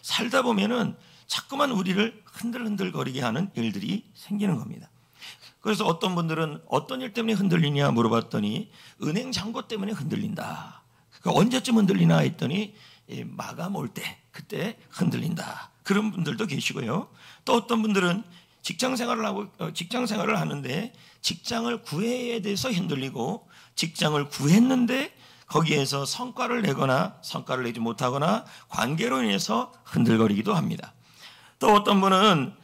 살다 보면은 자꾸만 우리를 흔들흔들거리게 하는 일들이 생기는 겁니다. 그래서 어떤 분들은 어떤 일 때문에 흔들리냐 물어봤더니 은행 잔고 때문에 흔들린다. 언제쯤 흔들리나 했더니 마감 올 때 그때 흔들린다. 그런 분들도 계시고요. 또 어떤 분들은 직장 생활을 하는데 직장을 구해야 돼서 흔들리고 흔들리고 구했는데 거기에서 성과를 내거나 성과를 내지 못하거나 관계로 인해서 흔들거리기도 합니다. 또 어떤 분은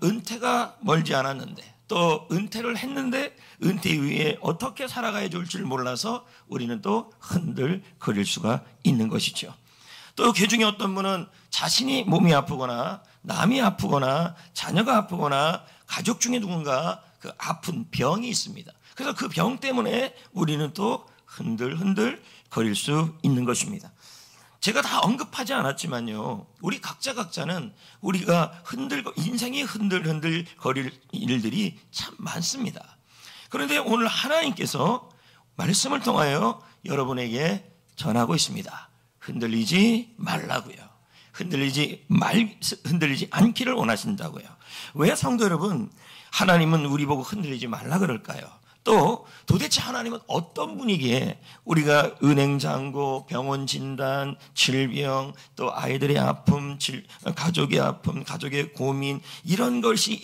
은퇴가 멀지 않았는데 또 은퇴를 했는데 은퇴 이후에 어떻게 살아가야 될지를 몰라서 우리는 또 흔들거릴 수가 있는 것이죠. 또 그 중에 어떤 분은 자신이 몸이 아프거나 남이 아프거나 자녀가 아프거나 가족 중에 누군가 그 아픈 병이 있습니다. 그래서 그 병 때문에 우리는 또 흔들흔들 거릴 수 있는 것입니다. 제가 다 언급하지 않았지만요, 우리 각자는 우리가 인생이 흔들흔들 거릴 일들이 참 많습니다. 그런데 오늘 하나님께서 말씀을 통하여 여러분에게 전하고 있습니다. 흔들리지 말라고요. 흔들리지 않기를 원하신다고요. 왜 성도 여러분, 하나님은 우리 보고 흔들리지 말라 그럴까요? 또 도대체 하나님은 어떤 분이기에 우리가 은행 잔고, 병원 진단, 질병, 또 아이들의 아픔, 가족의 아픔, 가족의 고민 이런 것이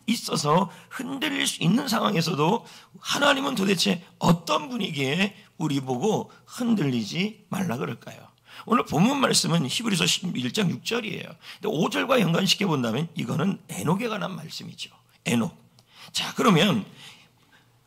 있어서 흔들릴 수 있는 상황에서도 하나님은 도대체 어떤 분이기에 우리 보고 흔들리지 말라 그럴까요? 오늘 본문 말씀은 히브리서 11장 6절이에요. 근데 5절과 연관시켜 본다면 이거는 에녹에 관한 말씀이죠. 에녹. 자, 그러면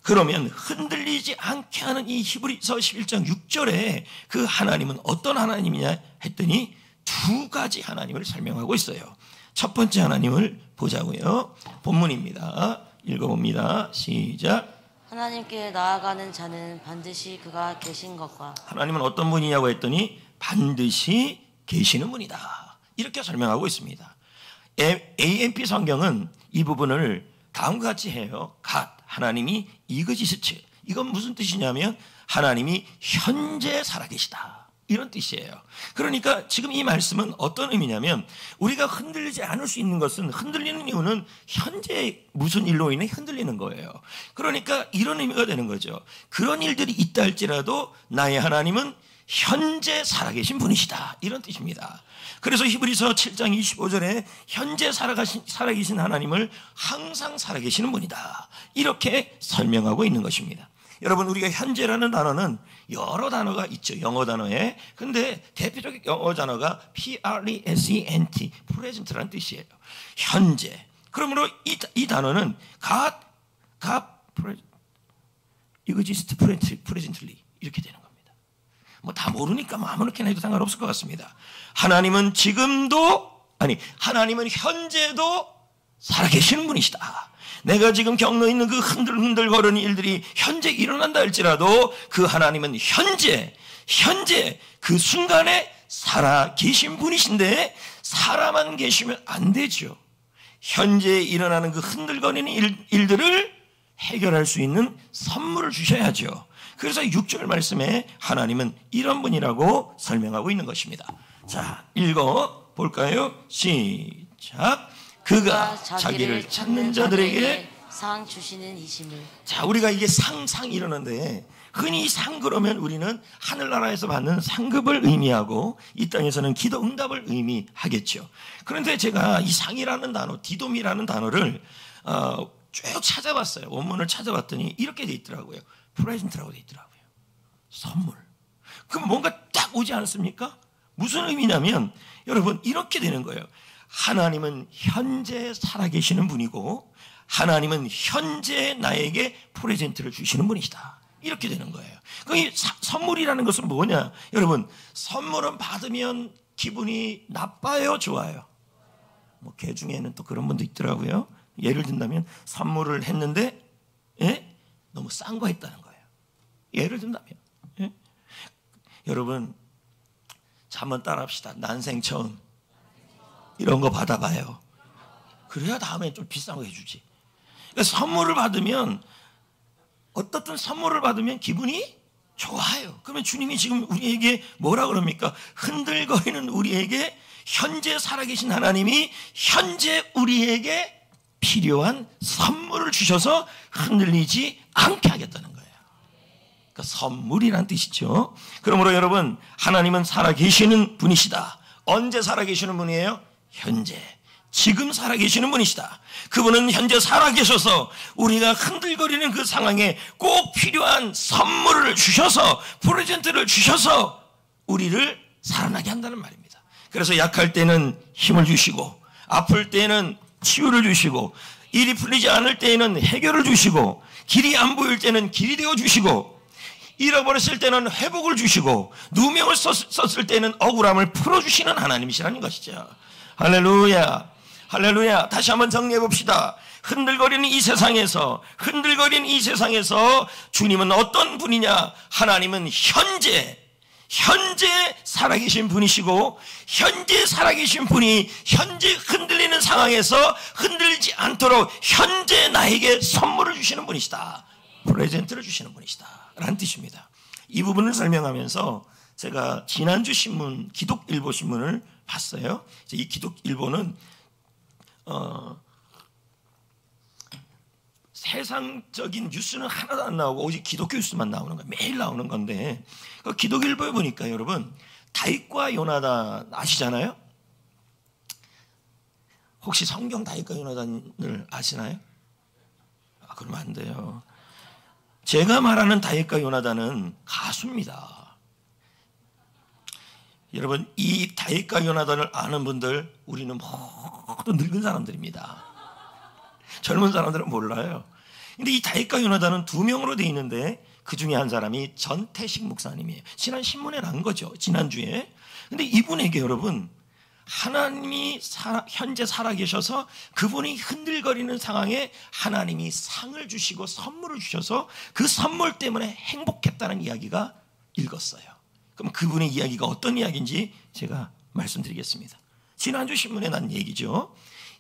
흔들리지 않게 하는 이 히브리서 11장 6절에 그 하나님은 어떤 하나님이냐 했더니 두 가지 하나님을 설명하고 있어요. 첫 번째 하나님을 보자고요. 본문입니다. 읽어봅니다. 시작. 하나님께 나아가는 자는 반드시 그가 계신 것과 하나님은 어떤 분이냐고 했더니 반드시 계시는 분이다. 이렇게 설명하고 있습니다. AMP 성경은 이 부분을 다음과 같이 해요. 하나님이 이그지스트. 이건 무슨 뜻이냐면 하나님이 현재 살아계시다. 이런 뜻이에요. 그러니까 지금 이 말씀은 어떤 의미냐면 우리가 흔들리지 않을 수 있는 것은 흔들리는 이유는 현재 무슨 일로 인해 흔들리는 거예요. 그러니까 이런 의미가 되는 거죠. 그런 일들이 있다 할지라도 나의 하나님은 현재 살아계신 분이시다. 이런 뜻입니다. 그래서 히브리서 7장 25절에 현재 살아계신 하나님을 항상 살아계시는 분이다. 이렇게 설명하고 있는 것입니다. 여러분, 우리가 현재라는 단어는 여러 단어가 있죠. 영어 단어에. 근데 대표적인 영어 단어가 present, present라는 뜻이에요. 현재. 그러므로 이 단어는 exist presently 이렇게 되는 겁니다. 뭐 다 모르니까 아무렇게나 해도 상관없을 것 같습니다. 하나님은 하나님은 현재도 살아계시는 분이시다. 내가 지금 겪고 있는 그 흔들흔들거리는 일들이 현재 일어난다 할지라도 그 하나님은 현재 그 순간에 살아계신 분이신데 사람만 계시면 안 되죠. 현재 일어나는 그 흔들거리는 일들을 해결할 수 있는 선물을 주셔야죠. 그래서 6절 말씀에 하나님은 이런 분이라고 설명하고 있는 것입니다. 자, 읽어볼까요? 시작. 그가 자기를 찾는 자들에게 상 주시는 이심을. 자, 우리가 이게 상 이러는데 흔히 상 그러면 우리는 하늘나라에서 받는 상급을 의미하고 이 땅에서는 기도 응답을 의미하겠죠. 그런데 제가 이 상이라는 단어, 디돔이라는 단어를 쭉 찾아봤어요. 원문을 찾아봤더니 이렇게 돼 있더라고요. 프레젠트라고 돼 있더라고요. 선물. 그럼 뭔가 딱 오지 않습니까? 무슨 의미냐면 여러분 이렇게 되는 거예요. 하나님은 현재 살아계시는 분이고 하나님은 현재 나에게 프레젠트를 주시는 분이시다. 이렇게 되는 거예요. 이 선물이라는 것은 뭐냐? 여러분, 선물은 받으면 기분이 나빠요, 좋아요? 뭐 개 중에는 또 그런 분도 있더라고요. 예를 든다면 선물을 했는데 너무 싼 거 했다는 거예요. 예를 든다면 여러분 한번 따라합시다. 난생 처음 이런 거 받아봐요. 그래야 다음에 좀 비싼 거 해주지. 그러니까 선물을 받으면 기분이 좋아요. 그러면 주님이 지금 우리에게 뭐라 그럽니까? 흔들거리는 우리에게 현재 살아계신 하나님이 현재 우리에게 필요한 선물을 주셔서 흔들리지 않게 하겠다는 거예요. 그러니까 선물이란 뜻이죠. 그러므로 여러분, 하나님은 살아계시는 분이시다. 언제 살아계시는 분이에요? 현재, 지금 살아계시는 분이시다. 그분은 현재 살아계셔서 우리가 흔들거리는 그 상황에 꼭 필요한 선물을 주셔서, 프레젠트를 주셔서 우리를 살아나게 한다는 말입니다. 그래서 약할 때는 힘을 주시고, 아플 때는 치유를 주시고, 일이 풀리지 않을 때에는 해결을 주시고, 길이 안 보일 때는 길이 되어 주시고, 잃어버렸을 때는 회복을 주시고, 누명을 썼을 때는 억울함을 풀어주시는 하나님이시라는 것이죠. 할렐루야, 할렐루야. 다시 한번 정리해 봅시다. 흔들거리는 이 세상에서 주님은 어떤 분이냐? 하나님은 현재 살아계신 분이시고, 현재 살아계신 분이 현재 흔들리는 상황에서 흔들리지 않도록 현재 나에게 선물을 주시는 분이시다. 프레젠트를 주시는 분이시다 라는 뜻입니다. 이 부분을 설명하면서 제가 지난주 신문, 기독일보 신문을 봤어요. 이 기독일보는 세상적인 뉴스는 하나도 안 나오고 오직 기독교 뉴스만 나오는 거예요. 매일 나오는 건데, 그 기독일보에 보니까 여러분, 다윗과 요나단 아시잖아요? 혹시 성경 다윗과 요나단을 아시나요? 그러면 안 돼요. 제가 말하는 다윗과 요나단은 가수입니다. 여러분, 이 다윗과 요나단을 아는 분들, 우리는 모두 늙은 사람들입니다. 젊은 사람들은 몰라요. 근데 이 다윗과 요나단은 두 명으로 되어 있는데, 그 중에 한 사람이 전태식 목사님이에요. 지난 신문에 난 거죠, 지난주에. 근데 이분에게 여러분, 하나님이 현재 살아계셔서 그분이 흔들거리는 상황에 하나님이 상을 주시고 선물을 주셔서 그 선물 때문에 행복했다는 이야기가 읽었어요. 그럼 그분의 이야기가 어떤 이야기인지 제가 말씀드리겠습니다. 지난주 신문에 난 얘기죠.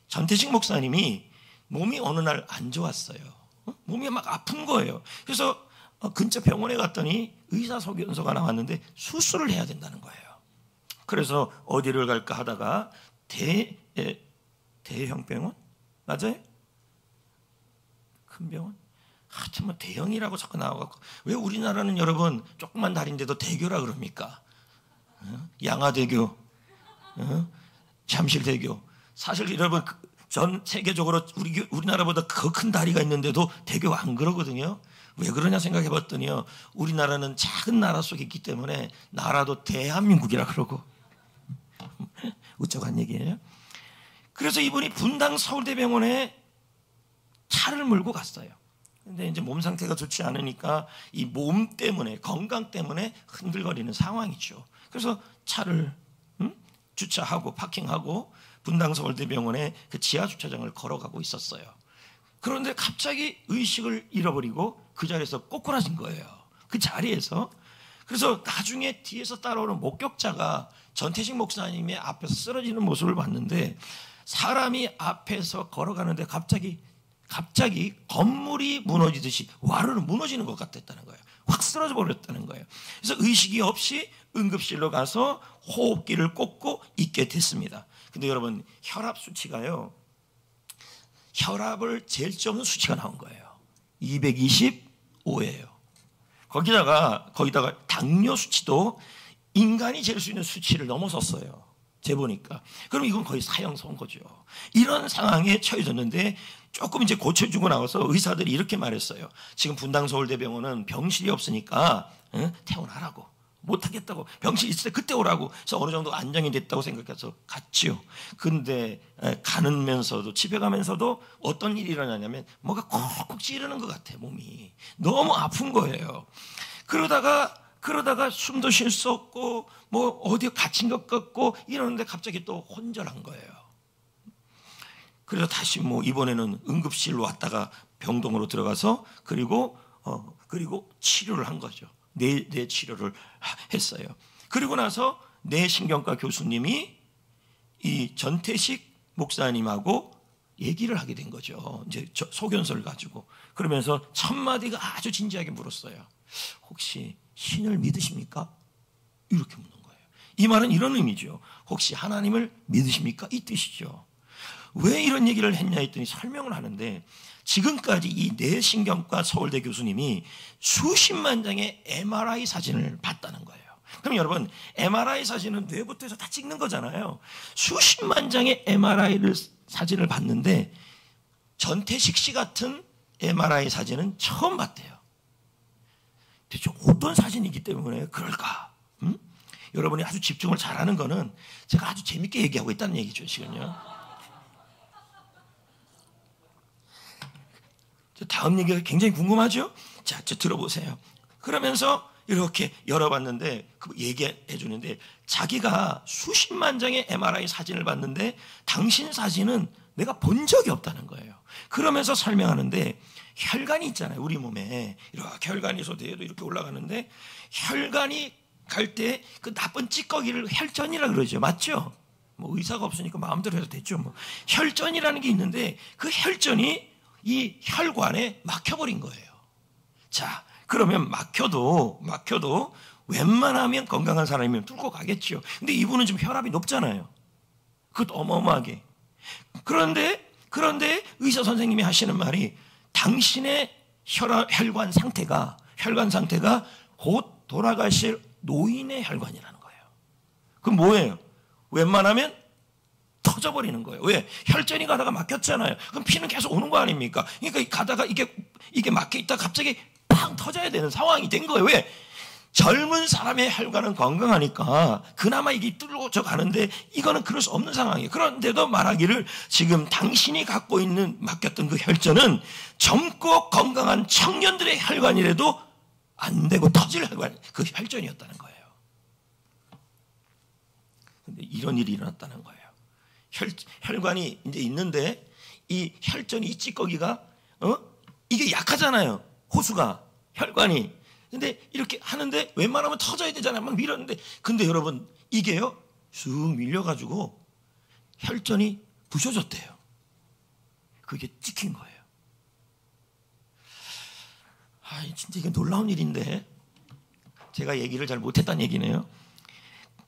전태식 목사님이 몸이 어느 날 안 좋았어요. 몸이 막 아픈 거예요. 그래서 근처 병원에 갔더니 의사소견서가 나왔는데 수술을 해야 된다는 거예요. 그래서 어디를 갈까 하다가 대형병원? 맞아요? 큰 병원? 하여튼 뭐 대형이라고 자꾸 나와갖고, 왜 우리나라는 여러분 조그만 다리인데도 대교라 그럽니까? 양화대교, 잠실대교. 사실 여러분 전 세계적으로 우리나라보다 더 큰 다리가 있는데도 대교가 안 그러거든요. 왜 그러냐 생각해 봤더니요, 우리나라는 작은 나라 속에 있기 때문에 나라도 대한민국이라 그러고. 우쩍한 얘기예요. 그래서 이분이 분당 서울대병원에 차를 몰고 갔어요. 근데 이제 몸 상태가 좋지 않으니까 이 몸 때문에, 건강 때문에 흔들거리는 상황이죠. 그래서 차를 주차하고 파킹하고 분당 서울대병원에 그 지하 주차장을 걸어가고 있었어요. 그런데 갑자기 의식을 잃어버리고 그 자리에서 꼬꾸라진 거예요. 그 자리에서. 그래서 나중에 뒤에서 따라오는 목격자가 전태식 목사님의 앞에서 쓰러지는 모습을 봤는데, 사람이 앞에서 걸어가는데 갑자기 건물이 무너지듯이 와르르 무너지는 것 같았다는 거예요. 확 쓰러져 버렸다는 거예요. 그래서 의식이 없이 응급실로 가서 호흡기를 꽂고 있게 됐습니다. 근데 여러분, 혈압 수치가요, 혈압을 잴 수 없는 수치가 나온 거예요. 225예요. 거기다가 당뇨 수치도 인간이 잴 수 있는 수치를 넘어섰어요. 재보니까. 그럼 이건 거의 사형 선고죠. 이런 상황에 처해졌는데 조금 이제 고쳐주고 나와서 의사들이 이렇게 말했어요. 지금 분당 서울대병원은 병실이 없으니까 퇴원하라고. 못하겠다고. 병실 있을 때 그때 오라고. 그래서 어느 정도 안정이 됐다고 생각해서 갔지요. 근데 가면서도, 집에 가면서도 어떤 일이 일어나냐면 뭐가 콕콕 찌르는 것 같아, 몸이. 너무 아픈 거예요. 그러다가 숨도 쉴 수 없고 뭐 어디에 갇힌 것 같고 이러는데 갑자기 또 혼절한 거예요. 그래서 다시 뭐 이번에는 응급실로 왔다가 병동으로 들어가서 그리고 치료를 한 거죠. 뇌 치료를 했어요. 그리고 나서 뇌신경과 교수님이 이 전태식 목사님하고 얘기를 하게 된 거죠. 이제 소견서를 가지고. 그러면서 첫 마디가 아주 진지하게 물었어요. 혹시 신을 믿으십니까? 이렇게 묻는 거예요. 이 말은 이런 의미죠. 혹시 하나님을 믿으십니까? 이 뜻이죠. 왜 이런 얘기를 했냐 했더니 설명을 하는데, 지금까지 이 뇌신경과 서울대 교수님이 수십만 장의 MRI 사진을 봤다는 거예요. 그럼 여러분, MRI 사진은 뇌부터 해서 다 찍는 거잖아요. 수십만 장의 사진을 봤는데 전태식 씨 같은 MRI 사진은 처음 봤대요. 대체 어떤 사진이기 때문에 그럴까? 여러분이 아주 집중을 잘하는 거는 제가 아주 재밌게 얘기하고 있다는 얘기죠, 지금요. 다음 얘기가 굉장히 궁금하죠? 자, 들어보세요. 그러면서 이렇게 열어봤는데 얘기해 주는데, 자기가 수십만 장의 MRI 사진을 봤는데 당신 사진은 내가 본 적이 없다는 거예요. 그러면서 설명하는데, 혈관이 있잖아요, 우리 몸에. 이렇게 혈관이 소대에도 이렇게 올라가는데, 혈관이 갈 때 그 나쁜 찌꺼기를 혈전이라 그러죠. 맞죠? 뭐 의사가 없으니까 마음대로 해도 됐죠. 뭐 혈전이라는 게 있는데 그 혈전이 이 혈관에 막혀버린 거예요. 자, 그러면 막혀도 웬만하면 건강한 사람이면 뚫고 가겠죠. 근데 이분은 좀 혈압이 높잖아요. 그것도 어마어마하게. 그런데 의사 선생님이 하시는 말이, 당신의 혈관 상태가 곧 돌아가실 노인의 혈관이라는 거예요. 그럼 뭐예요? 웬만하면 터져버리는 거예요. 왜? 혈전이 가다가 막혔잖아요. 그럼 피는 계속 오는 거 아닙니까? 그러니까 가다가 이게 막혀 있다 갑자기 팡 터져야 되는 상황이 된 거예요. 왜? 젊은 사람의 혈관은 건강하니까 그나마 이게 뚫어져 가는데, 이거는 그럴 수 없는 상황이에요. 그런데도 말하기를, 지금 당신이 갖고 있는 막혔던 그 혈전은 젊고 건강한 청년들의 혈관이라도 안 되고 터질 혈관, 그 혈전이었다는 거예요. 근데 이런 일이 일어났다는 거예요. 혈관이 이제 있는데 이 혈전이, 이 찌꺼기가 이게 약하잖아요. 호수가, 혈관이. 근데 이렇게 하는데 웬만하면 터져야 되잖아요. 막 밀었는데, 근데 여러분 이게요 쑥 밀려가지고 혈전이 부셔졌대요. 그게 찍힌 거예요. 진짜 이게 놀라운 일인데, 제가 얘기를 잘 못했다는 얘기네요.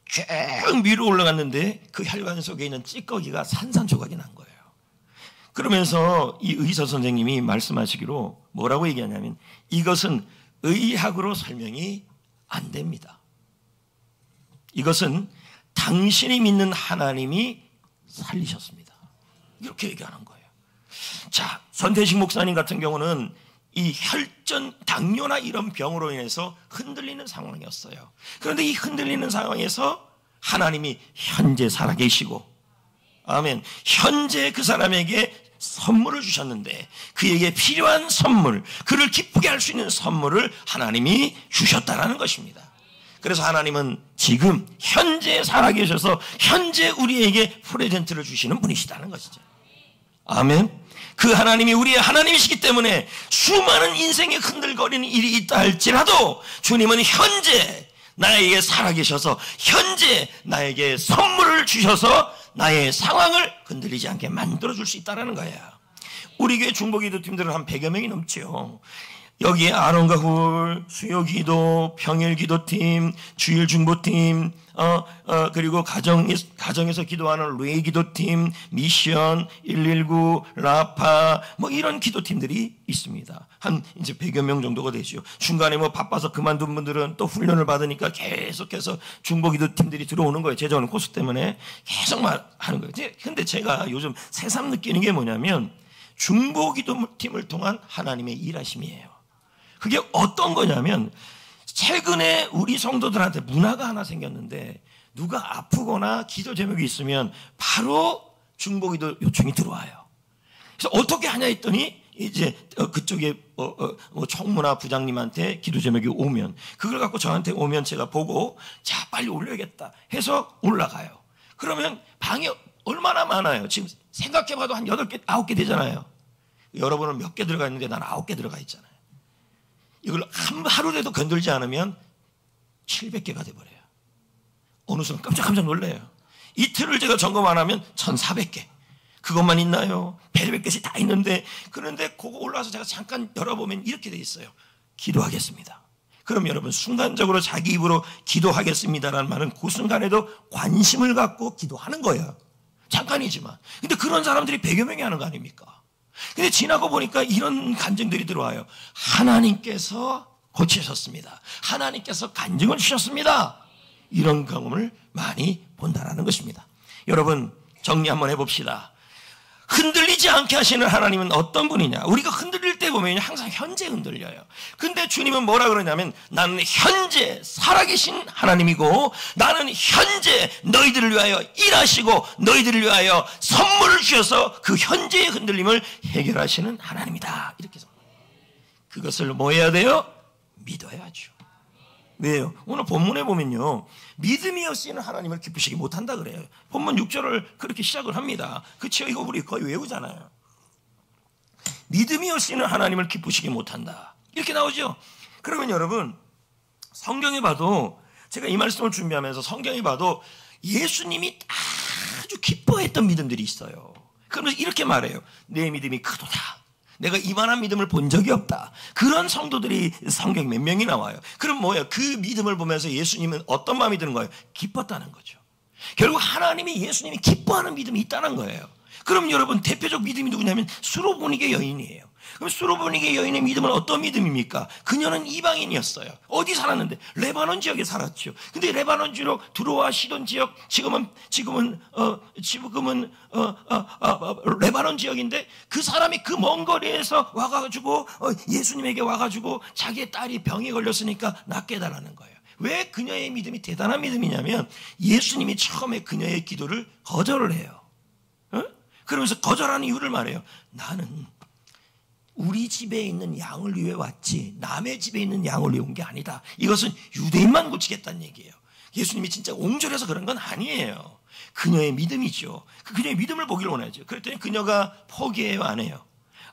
쭉 위로 올라갔는데 그 혈관 속에 있는 찌꺼기가 산산조각이 난 거예요. 그러면서 이 의사 선생님이 말씀하시기로 뭐라고 얘기하냐면, 이것은 의학으로 설명이 안 됩니다. 이것은 당신이 믿는 하나님이 살리셨습니다. 이렇게 얘기하는 거예요. 자, 선태식 목사님 같은 경우는 이 혈전, 당뇨나 이런 병으로 인해서 흔들리는 상황이었어요. 그런데 이 흔들리는 상황에서 하나님이 현재 살아계시고, 아멘, 현재 그 사람에게 선물을 주셨는데, 그에게 필요한 선물, 그를 기쁘게 할 수 있는 선물을 하나님이 주셨다라는 것입니다. 그래서 하나님은 지금 현재 살아계셔서 현재 우리에게 프레젠트를 주시는 분이시다는 것이죠. 아멘. 그 하나님이 우리의 하나님이시기 때문에 수많은 인생에 흔들거리는 일이 있다 할지라도 주님은 현재 나에게 살아계셔서 현재 나에게 선물을 주셔서 나의 상황을 흔들리지 않게 만들어줄 수 있다는 거예요. 우리 교회 중보기도 팀들은 한 100여 명이 넘죠. 여기에 아론과 훌, 수요기도, 평일기도팀, 주일중보팀, 그리고 가정에서 기도하는 레이 기도팀, 미션, 119, 라파, 뭐 이런 기도팀들이 있습니다. 한 이제 100여 명 정도가 되죠. 중간에 뭐 바빠서 그만둔 분들은 또 훈련을 받으니까 계속해서 중보기도팀들이 들어오는 거예요. 제자원 코스 때문에 계속 하는 거예요. 근데 제가 요즘 새삼 느끼는 게 뭐냐면, 중보기도팀을 통한 하나님의 일하심이에요. 그게 어떤 거냐면, 최근에 우리 성도들한테 문화가 하나 생겼는데, 누가 아프거나 기도 제목이 있으면 바로 중보기도 요청이 들어와요. 그래서 어떻게 하냐 했더니, 이제 그쪽에 총무나 부장님한테 기도 제목이 오면, 그걸 갖고 저한테 오면 제가 보고, 자, 빨리 올려야겠다 해서 올라가요. 그러면 방이 얼마나 많아요. 지금 생각해봐도 한 8개, 9개 되잖아요. 여러분은 몇 개 들어가 있는데 난 9개 들어가 있잖아요. 이걸 하루라도 건들지 않으면 700개가 돼버려요. 어느 순간 깜짝 놀래요. 이틀을 제가 점검 안 하면 1400개. 그것만 있나요? 별의별 것이 다 있는데, 그런데 그거 올라와서 제가 잠깐 열어보면 이렇게 돼 있어요. 기도하겠습니다. 그럼 여러분 순간적으로 자기 입으로 기도하겠습니다라는 말은 그 순간에도 관심을 갖고 기도하는 거예요. 잠깐이지만. 근데 그런 사람들이 100여 명이 하는 거 아닙니까? 근데 지나고 보니까 이런 감정들이 들어와요. 하나님께서 고치셨습니다. 하나님께서 간증을 주셨습니다. 이런 경험을 많이 본다는 것입니다. 여러분 정리 한번 해봅시다. 흔들리지 않게 하시는 하나님은 어떤 분이냐? 우리가 흔들릴 때 보면 항상 현재 흔들려요. 근데 주님은 뭐라 그러냐면 나는 현재 살아계신 하나님이고 나는 현재 너희들을 위하여 일하시고 너희들을 위하여 선물을 주셔서 그 현재의 흔들림을 해결하시는 하나님이다. 이렇게 그것을 뭐 해야 돼요? 믿어야죠. 왜요? 오늘 본문에 보면요. 믿음이 없이는 하나님을 기쁘시게 못한다 그래요. 본문 6절을 그렇게 시작을 합니다. 그쵸? 이거 우리 거의 외우잖아요. 믿음이 없이는 하나님을 기쁘시게 못한다. 이렇게 나오죠. 그러면 여러분 성경에 봐도 제가 이 말씀을 준비하면서 성경에 봐도 예수님이 아주 기뻐했던 믿음들이 있어요. 그러면서 이렇게 말해요. 내 믿음이 크도다. 내가 이만한 믿음을 본 적이 없다. 그런 성도들이 성경에 몇 명이 나와요. 그럼 뭐예요? 그 믿음을 보면서 예수님은 어떤 마음이 드는 거예요? 기뻤다는 거죠. 결국 하나님이 예수님이 기뻐하는 믿음이 있다는 거예요. 그럼 여러분 대표적 믿음이 누구냐면 수로보니게 여인이에요. 그럼 수로보니게 여인의 믿음은 어떤 믿음입니까? 그녀는 이방인이었어요. 어디 살았는데? 레바논 지역에 살았죠. 근데 레바논 지역, 두로와 시돈 지역, 지금은 레바논 지역인데 그 사람이 그 먼 거리에서 와가지고 예수님에게 와가지고 자기의 딸이 병에 걸렸으니까 낫게 해달라는 거예요. 왜 그녀의 믿음이 대단한 믿음이냐면 예수님이 처음에 그녀의 기도를 거절을 해요. 그러면서 거절하는 이유를 말해요. 나는 우리 집에 있는 양을 위해 왔지 남의 집에 있는 양을 위해 온 게 아니다. 이것은 유대인만 고치겠다는 얘기예요. 예수님이 진짜 옹졸해서 그런 건 아니에요. 그녀의 믿음이죠. 그녀의 믿음을 보기를 원하죠. 그랬더니 그녀가 포기해요? 안 해요?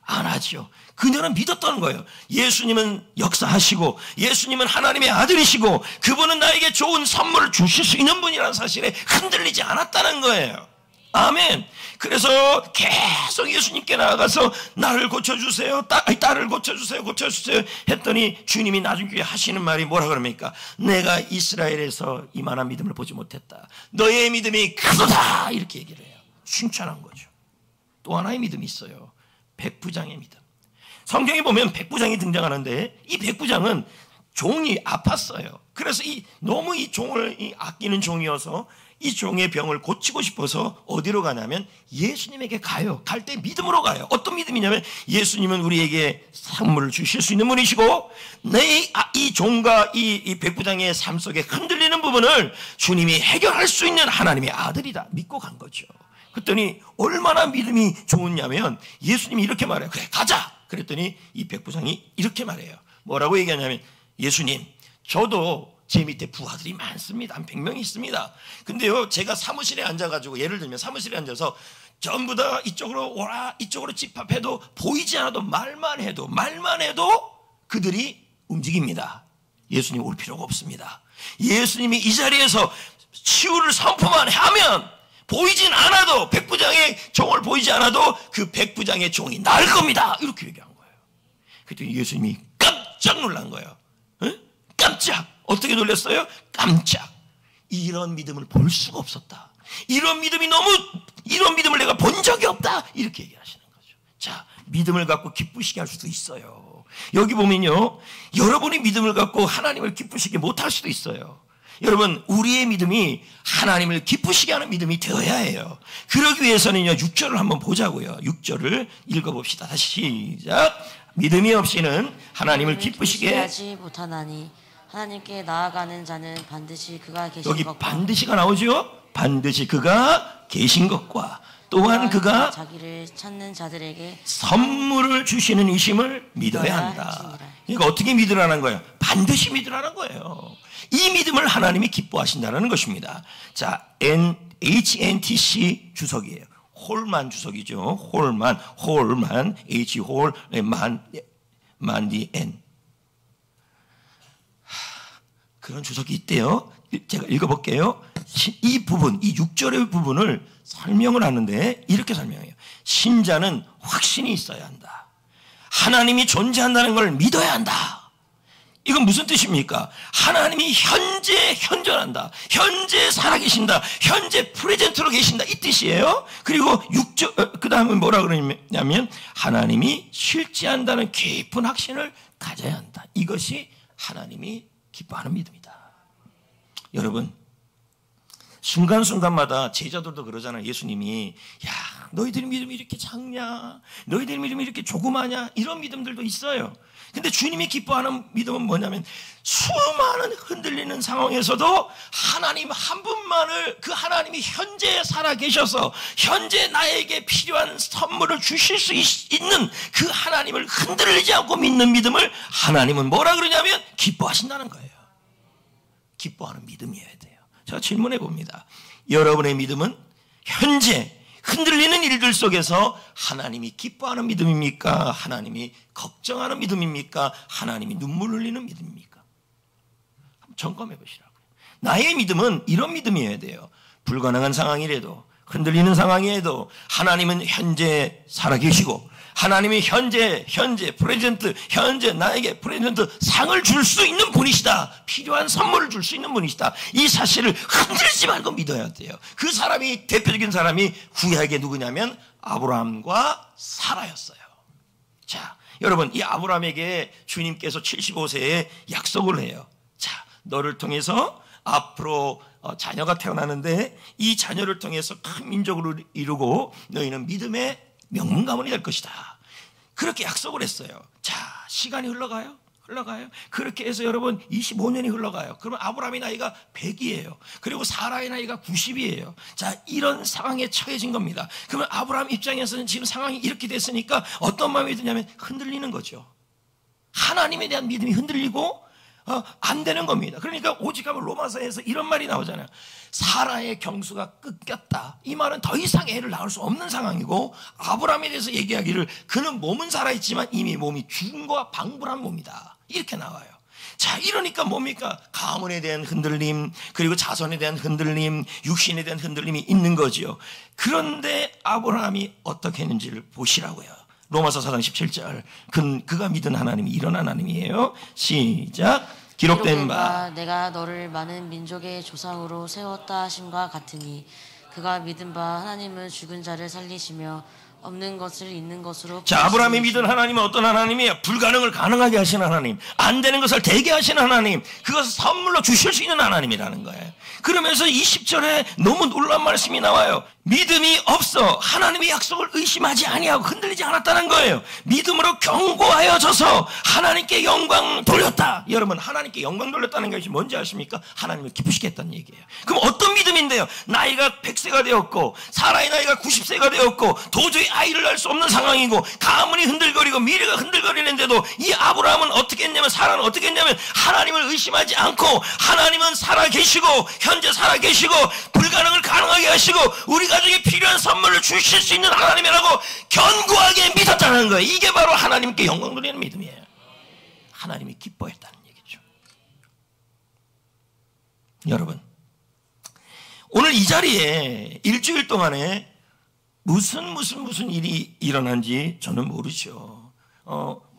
안 하죠. 그녀는 믿었다는 거예요. 예수님은 역사하시고 예수님은 하나님의 아들이시고 그분은 나에게 좋은 선물을 주실 수 있는 분이라는 사실에 흔들리지 않았다는 거예요. 아멘. 그래서 계속 예수님께 나아가서 나를 고쳐주세요. 딸을 고쳐주세요. 고쳐주세요. 했더니 주님이 나중에 하시는 말이 뭐라 그럽니까? 내가 이스라엘에서 이만한 믿음을 보지 못했다. 너의 믿음이 크도다. 이렇게 얘기를 해요. 칭찬한 거죠. 또 하나의 믿음이 있어요. 백부장의 믿음. 성경에 보면 백부장이 등장하는데 이 백부장은 종이 아팠어요. 그래서 너무 이 종을 아끼는 종이어서 이 종의 병을 고치고 싶어서 어디로 가냐면 예수님에게 가요. 갈 때 믿음으로 가요. 어떤 믿음이냐면 예수님은 우리에게 선물을 주실 수 있는 분이시고 이 종과 이 백부장의 삶 속에 흔들리는 부분을 주님이 해결할 수 있는 하나님의 아들이다. 믿고 간 거죠. 그랬더니 얼마나 믿음이 좋으냐면 예수님이 이렇게 말해요. 그래 가자. 그랬더니 이 백부장이 이렇게 말해요. 뭐라고 얘기하냐면 예수님 저도 제 밑에 부하들이 많습니다. 한 100명이 있습니다. 근데요, 제가 사무실에 앉아가지고, 예를 들면 사무실에 앉아서 전부 다 이쪽으로 오라, 이쪽으로 집합해도 보이지 않아도 말만 해도 그들이 움직입니다. 예수님 올 필요가 없습니다. 예수님이 이 자리에서 치유를 선포만 하면 보이진 않아도 백부장의 종을 보이지 않아도 그 백부장의 종이 나을 겁니다. 이렇게 얘기한 거예요. 그랬더니 예수님이 깜짝 놀란 거예요. 응? 깜짝. 어떻게 놀랐어요? 깜짝. 이런 믿음을 볼 수가 없었다. 이런 믿음을 내가 본 적이 없다. 이렇게 얘기하시는 거죠. 자, 믿음을 갖고 기쁘시게 할 수도 있어요. 여기 보면요, 여러분이 믿음을 갖고 하나님을 기쁘시게 못할 수도 있어요. 여러분, 우리의 믿음이 하나님을 기쁘시게 하는 믿음이 되어야 해요. 그러기 위해서는요, 6절을 한번 보자고요. 6절을 읽어봅시다. 다시 시작. 믿음이 없이는 하나님을 기쁘시게 하지 못하나니 하나님께 나아가는 자는 반드시 그가 계신 여기 것과 반드시가 나오죠. 반드시 그가 계신 것과 또한 그가 자기를 찾는 자들에게 선물을 주시는 이심을 믿어야 한다. 그러니까 어떻게 믿으라는 거예요? 반드시 믿으라는 거예요. 이 믿음을 하나님이 기뻐하신다는 것입니다. 자, HNTC 주석이에요. 홀만 주석이죠. 홀만, H 홀, 만디 N. 그런 주석이 있대요. 제가 읽어볼게요. 이 부분, 이 6절의 부분을 설명을 하는데 이렇게 설명해요. 신자는 확신이 있어야 한다. 하나님이 존재한다는 걸 믿어야 한다. 이건 무슨 뜻입니까? 하나님이 현재 현존한다. 현재 살아계신다. 현재 프레젠트로 계신다. 이 뜻이에요. 그리고 6절, 그 다음에 뭐라 그러냐면 하나님이 실제한다는 깊은 확신을 가져야 한다. 이것이 하나님이 기뻐하는 믿음이다. 여러분, 순간순간마다 제자들도 그러잖아요. 예수님이 야, 너희들 믿음이 이렇게 작냐? 너희들 믿음이 이렇게 조그마냐? 이런 믿음들도 있어요. 근데 주님이 기뻐하는 믿음은 뭐냐면 수많은 흔들리는 상황에서도 하나님 한 분만을, 그 하나님이 현재 살아계셔서 현재 나에게 필요한 선물을 주실 수 있는 그 하나님을 흔들리지 않고 믿는 믿음을 하나님은 뭐라 그러냐면 기뻐하신다는 거예요. 기뻐하는 믿음이어야 돼요. 제가 질문해 봅니다. 여러분의 믿음은 현재 흔들리는 일들 속에서 하나님이 기뻐하는 믿음입니까? 하나님이 걱정하는 믿음입니까? 하나님이 눈물 흘리는 믿음입니까? 한번 점검해 보시라고요. 나의 믿음은 이런 믿음이어야 돼요. 불가능한 상황이라도, 흔들리는 상황이라도 하나님은 현재 살아계시고 하나님이 현재 프레젠트, 현재 나에게 프레젠트 상을 줄 수 있는 분이시다. 필요한 선물을 줄 수 있는 분이시다. 이 사실을 흔들지 말고 믿어야 돼요. 그 사람이, 대표적인 사람이 구약의 누구냐면 아브라함과 사라였어요. 자, 여러분, 이 아브라함에게 주님께서 75세에 약속을 해요. 자, 너를 통해서 앞으로 자녀가 태어나는데 이 자녀를 통해서 큰 민족을 이루고 너희는 믿음의 명문 가문이 될 것이다. 그렇게 약속을 했어요. 자, 시간이 흘러가요. 그렇게 해서 여러분 25년이 흘러가요. 그러면 아브라함의 나이가 100이에요. 그리고 사라의 나이가 90이에요. 자, 이런 상황에 처해진 겁니다. 그러면 아브라함 입장에서는 지금 상황이 이렇게 됐으니까 어떤 마음이 드냐면 흔들리는 거죠. 하나님에 대한 믿음이 흔들리고 안 되는 겁니다. 그러니까 오직하면 로마서에서 이런 말이 나오잖아요. 사라의 경수가 끊겼다. 이 말은 더 이상 애를 낳을 수 없는 상황이고, 아브라함에 대해서 얘기하기를 그는 몸은 살아있지만 이미 몸이 죽은 것과 방불한 몸이다. 이렇게 나와요. 자, 이러니까 뭡니까? 가문에 대한 흔들림, 그리고 자손에 대한 흔들림, 육신에 대한 흔들림이 있는 거지요. 그런데 아브라함이 어떻게 했는지를 보시라고요. 로마서 4장 17절. 그가 믿은 하나님이 이런 하나님이에요. 시작. 기록된 바 내가 너를 많은 민족의 조상으로 세웠다 하심과 같으니 그가 믿은 바 하나님은 죽은 자를 살리시며 없는 것을 있는 것으로. 자, 아브라함이 믿은 하나님은 어떤 하나님이에요? 불가능을 가능하게 하시는 하나님, 안 되는 것을 되게 하시는 하나님, 그것을 선물로 주실 수 있는 하나님이라는 거예요. 그러면서 20절에 너무 놀라운 말씀이 나와요. 믿음이 없어 하나님의 약속을 의심하지 아니하고 흔들리지 않았다는 거예요. 믿음으로 견고하여져서 하나님께 영광 돌렸다. 여러분, 하나님께 영광 돌렸다는 것이 뭔지 아십니까? 하나님을 기쁘시게 했다는 얘기예요. 그럼 어떤 믿음인데요? 나이가 100세가 되었고 사라의 나이가 90세가 되었고 도저히 아이를 낳을 수 없는 상황이고 가문이 흔들거리고 미래가 흔들거리는데도 이 아브라함은 어떻게 했냐면, 사라는 어떻게 했냐면 하나님을 의심하지 않고, 하나님은 살아계시고 현재 살아계시고 불가능을 가능하게 하시고 우리 가족에 필요한 선물을 주실 수 있는 하나님이라고 견고하게 믿었다는 거예요. 이게 바로 하나님께 영광 돌리는 믿음이에요. 하나님이 기뻐했다는 얘기죠. 여러분, 오늘 이 자리에 일주일 동안에 무슨 일이 일어난지 저는 모르죠.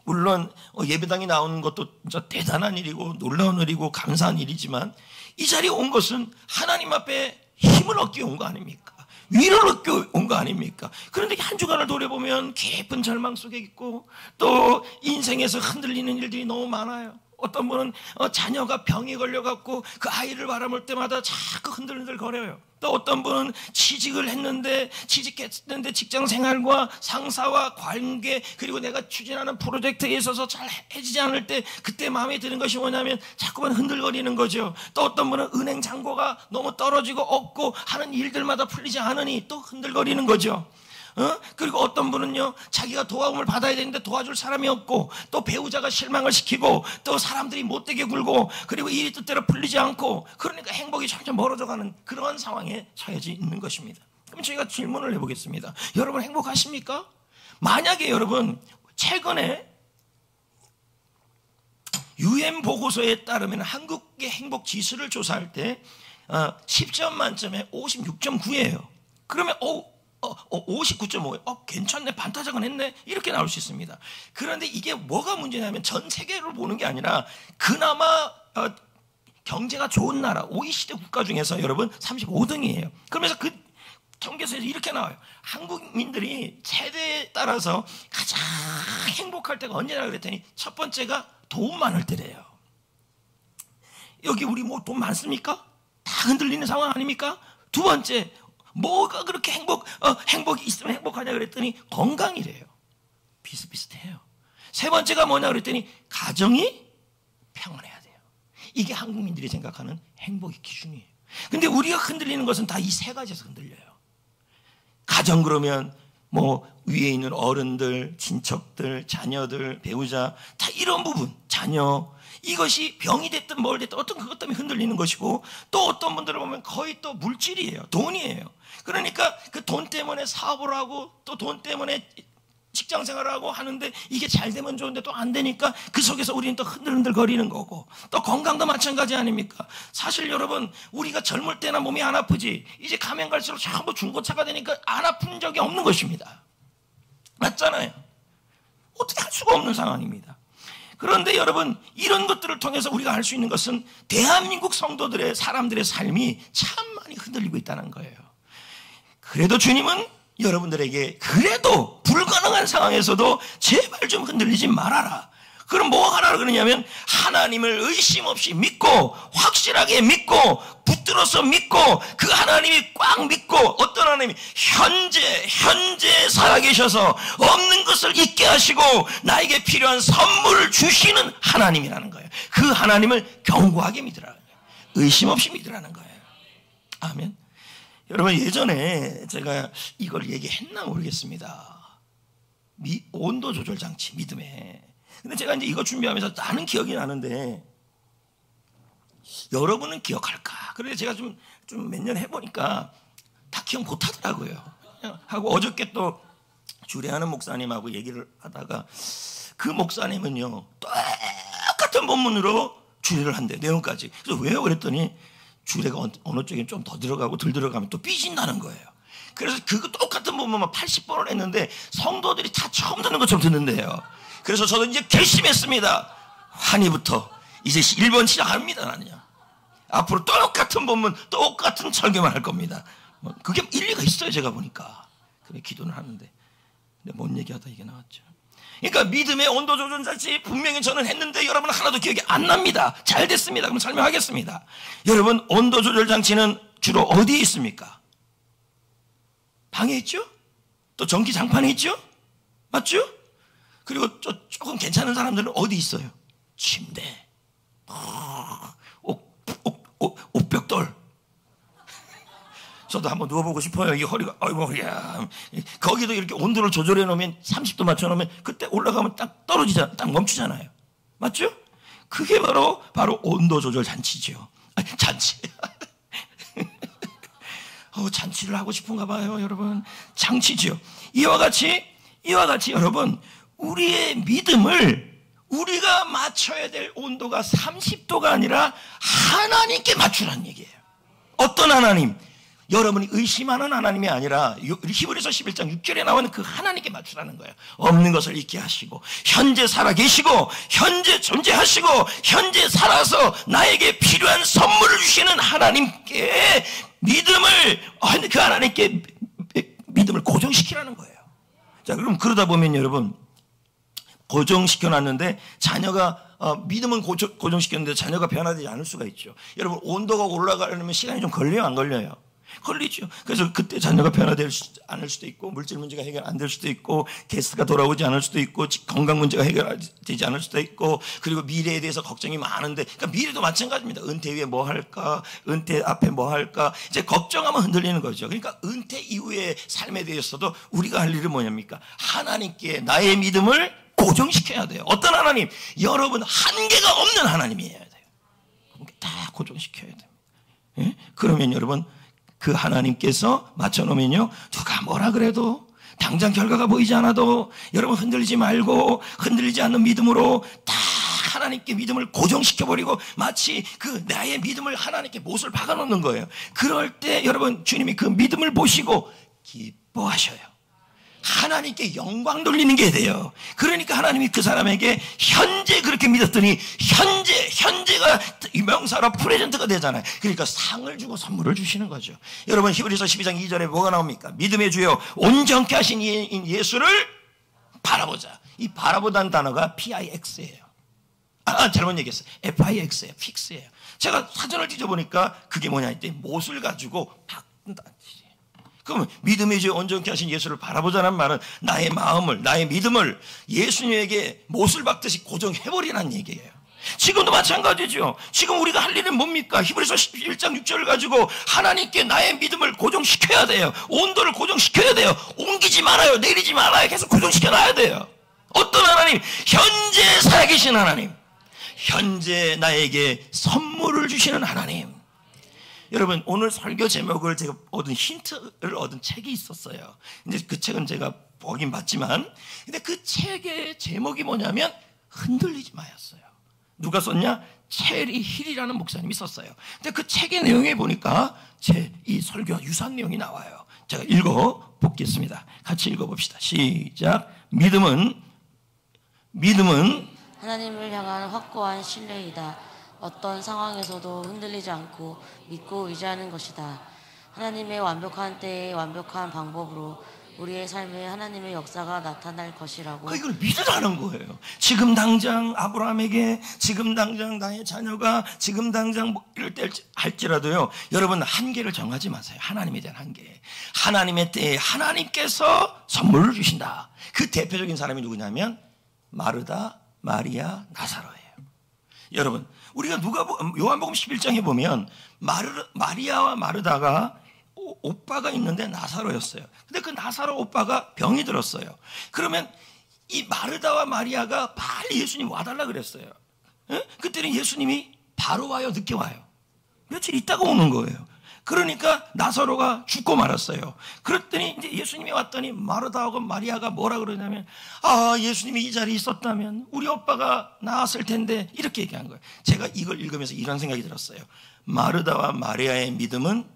물론 예배당에 나오는 것도 진짜 대단한 일이고 놀라운 일이고 감사한 일이지만, 이 자리에 온 것은 하나님 앞에 힘을 얻기 온 거 아닙니까? 위로를 얻기 온 거 아닙니까? 그런데 한 주간을 돌아보면 깊은 절망 속에 있고, 또 인생에서 흔들리는 일들이 너무 많아요. 어떤 분은 자녀가 병에 걸려갖고 그 아이를 바라볼 때마다 자꾸 흔들흔들 거려요. 또 어떤 분은 취직했는데 직장 생활과 상사와 관계, 그리고 내가 추진하는 프로젝트에 있어서 잘 해지지 않을 때 그때 마음에 드는 것이 뭐냐면 자꾸만 흔들거리는 거죠. 또 어떤 분은 은행 잔고가 너무 떨어지고 없고 하는 일들마다 풀리지 않으니 또 흔들거리는 거죠. 그리고 어떤 분은요, 자기가 도움을 받아야 되는데 도와줄 사람이 없고, 또 배우자가 실망을 시키고, 또 사람들이 못되게 굴고, 그리고 일이 뜻대로 풀리지 않고, 그러니까 행복이 점점 멀어져가는 그런 상황에 처해져 있는 것입니다. 그럼 저희가 질문을 해보겠습니다. 여러분 행복하십니까? 만약에 여러분 최근에 UN 보고서에 따르면 한국의 행복 지수를 조사할 때 10점 만점에 56.9예요. 그러면 59.5, 괜찮네, 반타작은 했네, 이렇게 나올 수 있습니다. 그런데 이게 뭐가 문제냐면 전 세계를 보는 게 아니라 그나마 경제가 좋은 나라 OECD 국가 중에서 여러분 35등이에요. 그러면서 그 통계에서 이렇게 나와요. 한국민들이 세대에 따라서 가장 행복할 때가 언제냐 그랬더니 첫 번째가 돈 많을 때래요. 여기 우리 뭐 돈 많습니까? 다 흔들리는 상황 아닙니까? 두 번째, 뭐가 그렇게 행복이 있으면 행복하냐 그랬더니 건강이래요. 비슷비슷해요. 세 번째가 뭐냐 그랬더니 가정이 평안해야 돼요. 이게 한국민들이 생각하는 행복의 기준이에요. 근데 우리가 흔들리는 것은 다 이 세 가지에서 흔들려요. 가정 그러면 뭐 위에 있는 어른들, 친척들, 자녀들, 배우자, 다 이런 부분, 자녀, 이것이 병이 됐든 뭘 됐든 어떤 그것 때문에 흔들리는 것이고, 또 어떤 분들을 보면 거의 또 물질이에요. 돈이에요. 그러니까 그 돈 때문에 사업을 하고 또 돈 때문에 직장 생활을 하고 하는데 이게 잘 되면 좋은데 또 안 되니까 그 속에서 우리는 또 흔들흔들 거리는 거고, 또 건강도 마찬가지 아닙니까? 사실 여러분, 우리가 젊을 때나 몸이 안 아프지 이제 가면 갈수록 전부 중고차가 되니까 안 아픈 적이 없는 것입니다. 맞잖아요. 어떻게 할 수가 없는 상황입니다. 그런데 여러분, 이런 것들을 통해서 우리가 알 수 있는 것은 대한민국 성도들의 사람들의 삶이 참 많이 흔들리고 있다는 거예요. 그래도 주님은 여러분들에게 그래도 불가능한 상황에서도 제발 좀 흔들리지 말아라. 그럼 뭐 하라 그러냐면 하나님을 의심 없이 믿고 확실하게 믿고 붙들어서 믿고 그 하나님이 꽉 믿고, 어떤 하나님이 현재 살아계셔서 없는 것을 있게 하시고 나에게 필요한 선물을 주시는 하나님이라는 거예요. 그 하나님을 견고하게 믿으라는 거예요. 의심 없이 믿으라는 거예요. 아멘. 여러분, 예전에 제가 이걸 얘기했나 모르겠습니다. 온도 조절 장치, 믿음에. 근데 제가 이제 이거 준비하면서 나는 기억이 나는데 여러분은 기억할까? 그런데 제가 좀 몇 년 해보니까 다 기억 못 하더라고요. 하고 어저께 또 주례하는 목사님하고 얘기를 하다가 그 목사님은요, 똑같은 본문으로 주례를 한대, 내용까지. 그래서 왜요? 그랬더니 주례가 어느 쪽에 좀 더 들어가고 덜 들어가면 또 삐진다는 거예요. 그래서 그거 똑같은 본문만 80번을 했는데 성도들이 다 처음 듣는 것처럼 듣는데요. 그래서 저도 이제 결심했습니다. 환희부터 이제 1번 시작합니다. 나는요, 앞으로 똑같은 본문 똑같은 설교만 할 겁니다. 그게 일리가 있어요. 제가 보니까. 그래 기도는 하는데, 근데 뭔 얘기하다 이게 나왔죠. 그러니까 믿음의 온도 조절 장치 분명히 저는 했는데 여러분 하나도 기억이 안 납니다. 잘 됐습니다. 그럼 설명하겠습니다. 여러분, 온도 조절 장치는 주로 어디에 있습니까? 방에 있죠? 또 전기 장판에 있죠? 맞죠? 그리고 조금 괜찮은 사람들은 어디 있어요? 침대, 옥벽돌. 저도 한번 누워보고 싶어요. 이 허리가, 아이고 허리야. 거기도 이렇게 온도를 조절해 놓으면 30도 맞춰 놓으면 그때 올라가면 딱 떨어지잖아, 딱 멈추잖아요. 맞죠? 그게 바로 온도 조절 장치죠. 아니, 잔치. 잔치를 하고 싶은가 봐요, 여러분. 장치죠. 이와 같이 여러분, 우리의 믿음을 우리가 맞춰야 될 온도가 30도가 아니라 하나님께 맞추라는 얘기예요. 어떤 하나님? 여러분이 의심하는 하나님이 아니라 히브리서 11장 6절에 나오는 그 하나님께 맞추라는 거예요. 없는 것을 있게 하시고 현재 살아계시고 현재 존재하시고 현재 살아서 나에게 필요한 선물을 주시는 하나님께 그 하나님께 믿음을 고정시키라는 거예요. 자, 그럼 그러다 보면 여러분, 고정시켜놨는데 자녀가 믿음은 고정시켰는데 자녀가 변화되지 않을 수가 있죠. 여러분, 온도가 올라가려면 시간이 좀 걸려요, 안 걸려요? 걸리죠. 그래서 그때 자녀가 변화되지 않을 수도 있고, 물질 문제가 해결 안 될 수도 있고, 게스트가 돌아오지 않을 수도 있고, 건강 문제가 해결되지 않을 수도 있고, 그리고 미래에 대해서 걱정이 많은데, 그러니까 미래도 마찬가지입니다. 은퇴 후에 뭐 할까? 은퇴 앞에 뭐 할까? 이제 걱정하면 흔들리는 거죠. 그러니까 은퇴 이후의 삶에 대해서도 우리가 할 일은 뭐냐입니까? 하나님께 나의 믿음을 고정시켜야 돼요. 어떤 하나님? 여러분, 한계가 없는 하나님이어야 돼요. 다 고정시켜야 됩니다. 예? 그러면 여러분, 그 하나님께서 맞춰놓으면요, 누가 뭐라 그래도 당장 결과가 보이지 않아도 여러분 흔들리지 말고 흔들리지 않는 믿음으로 다 하나님께 믿음을 고정시켜버리고 마치 그 나의 믿음을 하나님께 못을 박아놓는 거예요. 그럴 때 여러분, 주님이 그 믿음을 보시고 기뻐하셔요. 하나님께 영광 돌리는 게 돼요. 그러니까 하나님이 그 사람에게 현재 그렇게 믿었더니 현재가 명사로 프레젠트가 되잖아요. 그러니까 상을 주고 선물을 주시는 거죠. 여러분 히브리서 12장 2절에 뭐가 나옵니까? 믿음의 주여 온전케 하신 예수를 바라보자. 이 바라보다는 단어가 PIX예요. 잘못 얘기했어요. FIX예요. 픽스예요. 제가 사전을 뒤져보니까 그게 뭐냐 했더니 못을 가지고 바꾼다. 그러면 믿음의 주여 온전케 하신 예수를 바라보자는 말은 나의 마음을, 나의 믿음을 예수님에게 못을 박듯이 고정해버리라는 얘기예요. 지금도 마찬가지죠. 지금 우리가 할 일은 뭡니까? 히브리서 11장 6절을 가지고 하나님께 나의 믿음을 고정시켜야 돼요. 온도를 고정시켜야 돼요. 옮기지 말아요. 내리지 말아요. 계속 고정시켜놔야 돼요. 어떤 하나님? 현재 살아계신 하나님. 현재 나에게 선물을 주시는 하나님. 여러분 오늘 설교 제목을 제가 얻은 힌트를 얻은 책이 있었어요. 근데 그 책은 제가 보긴 봤지만 근데 그 책의 제목이 뭐냐면 흔들리지 마였어요. 누가 썼냐? 체리 힐이라는 목사님이 썼어요. 근데 그 책의 내용에 보니까 제 이 설교와 유사한 내용이 나와요. 제가 읽어보겠습니다. 같이 읽어봅시다. 시작. 믿음은 하나님을 향한 확고한 신뢰이다. 어떤 상황에서도 흔들리지 않고 믿고 의지하는 것이다. 하나님의 완벽한 때에 완벽한 방법으로 우리의 삶에 하나님의 역사가 나타날 것이라고. 이걸 믿으라는 거예요. 지금 당장 아브라함에게, 지금 당장 나의 자녀가, 지금 당장 뭐 이럴 때 할지라도요. 여러분 한계를 정하지 마세요. 하나님에 대한 한계. 하나님의 때에 하나님께서 선물을 주신다. 그 대표적인 사람이 누구냐면 마르다, 마리아, 나사로예요. 여러분 우리가 요한복음 11장에 보면 마리아와 마르다가 오빠가 있는데 나사로였어요. 근데 그 나사로 오빠가 병이 들었어요. 그러면 이 마르다와 마리아가 빨리 예수님 와달라 그랬어요. 그때는 예수님이 바로 와요, 늦게 와요? 며칠 있다가 오는 거예요. 그러니까 나사로가 죽고 말았어요. 그랬더니 이제 예수님이 왔더니 마르다하고 마리아가 뭐라 그러냐면 예수님이 이 자리에 있었다면 우리 오빠가 나았을 텐데 이렇게 얘기한 거예요. 제가 이걸 읽으면서 이런 생각이 들었어요. 마르다와 마리아의 믿음은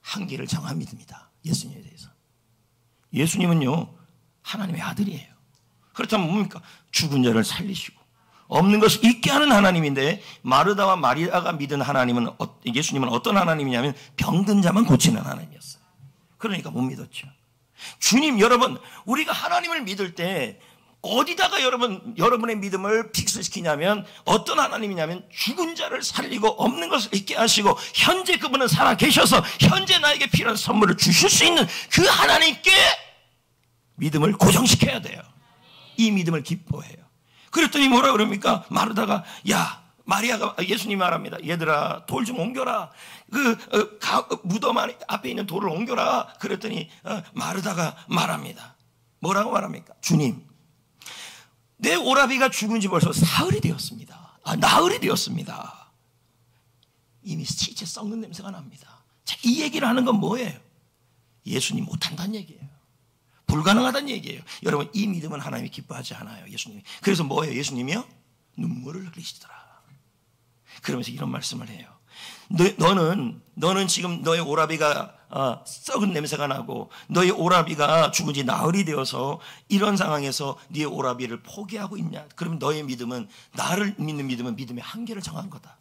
한계를 정한 믿음이다. 예수님에 대해서. 예수님은요 하나님의 아들이에요. 그렇다면 뭡니까? 죽은 자를 살리시고 없는 것을 있게 하는 하나님인데 마르다와 마리아가 믿은 하나님은 예수님은 어떤 하나님이냐면 병든 자만 고치는 하나님이었어요. 그러니까 못 믿었죠. 주님 여러분 우리가 하나님을 믿을 때 어디다가 여러분의 믿음을 픽스시키냐면 어떤 하나님이냐면 죽은 자를 살리고 없는 것을 있게 하시고 현재 그분은 살아 계셔서 현재 나에게 필요한 선물을 주실 수 있는 그 하나님께 믿음을 고정시켜야 돼요. 이 믿음을 기뻐해요. 그랬더니 뭐라 그럽니까? 마르다가 마리아가 예수님이 말합니다. 얘들아 돌 좀 옮겨라. 무덤 앞에 있는 돌을 옮겨라. 그랬더니 마르다가 말합니다. 뭐라고 말합니까? 주님 내 오라비가 죽은 지 벌써 사흘이 되었습니다. 나흘이 되었습니다. 이미 시체 썩는 냄새가 납니다. 자, 이 얘기를 하는 건 뭐예요? 예수님 못한다는 얘기예요. 불가능하다는 얘기예요. 여러분 이 믿음은 하나님이 기뻐하지 않아요. 예수님이. 그래서 뭐예요? 예수님이요? 눈물을 흘리시더라. 그러면서 이런 말씀을 해요. 너는 지금 너의 오라비가 썩은 냄새가 나고 너의 오라비가 죽은 지 나흘이 되어서 이런 상황에서 네 오라비를 포기하고 있냐? 그럼 너의 믿음은 나를 믿는 믿음은 믿음의 한계를 정한 거다.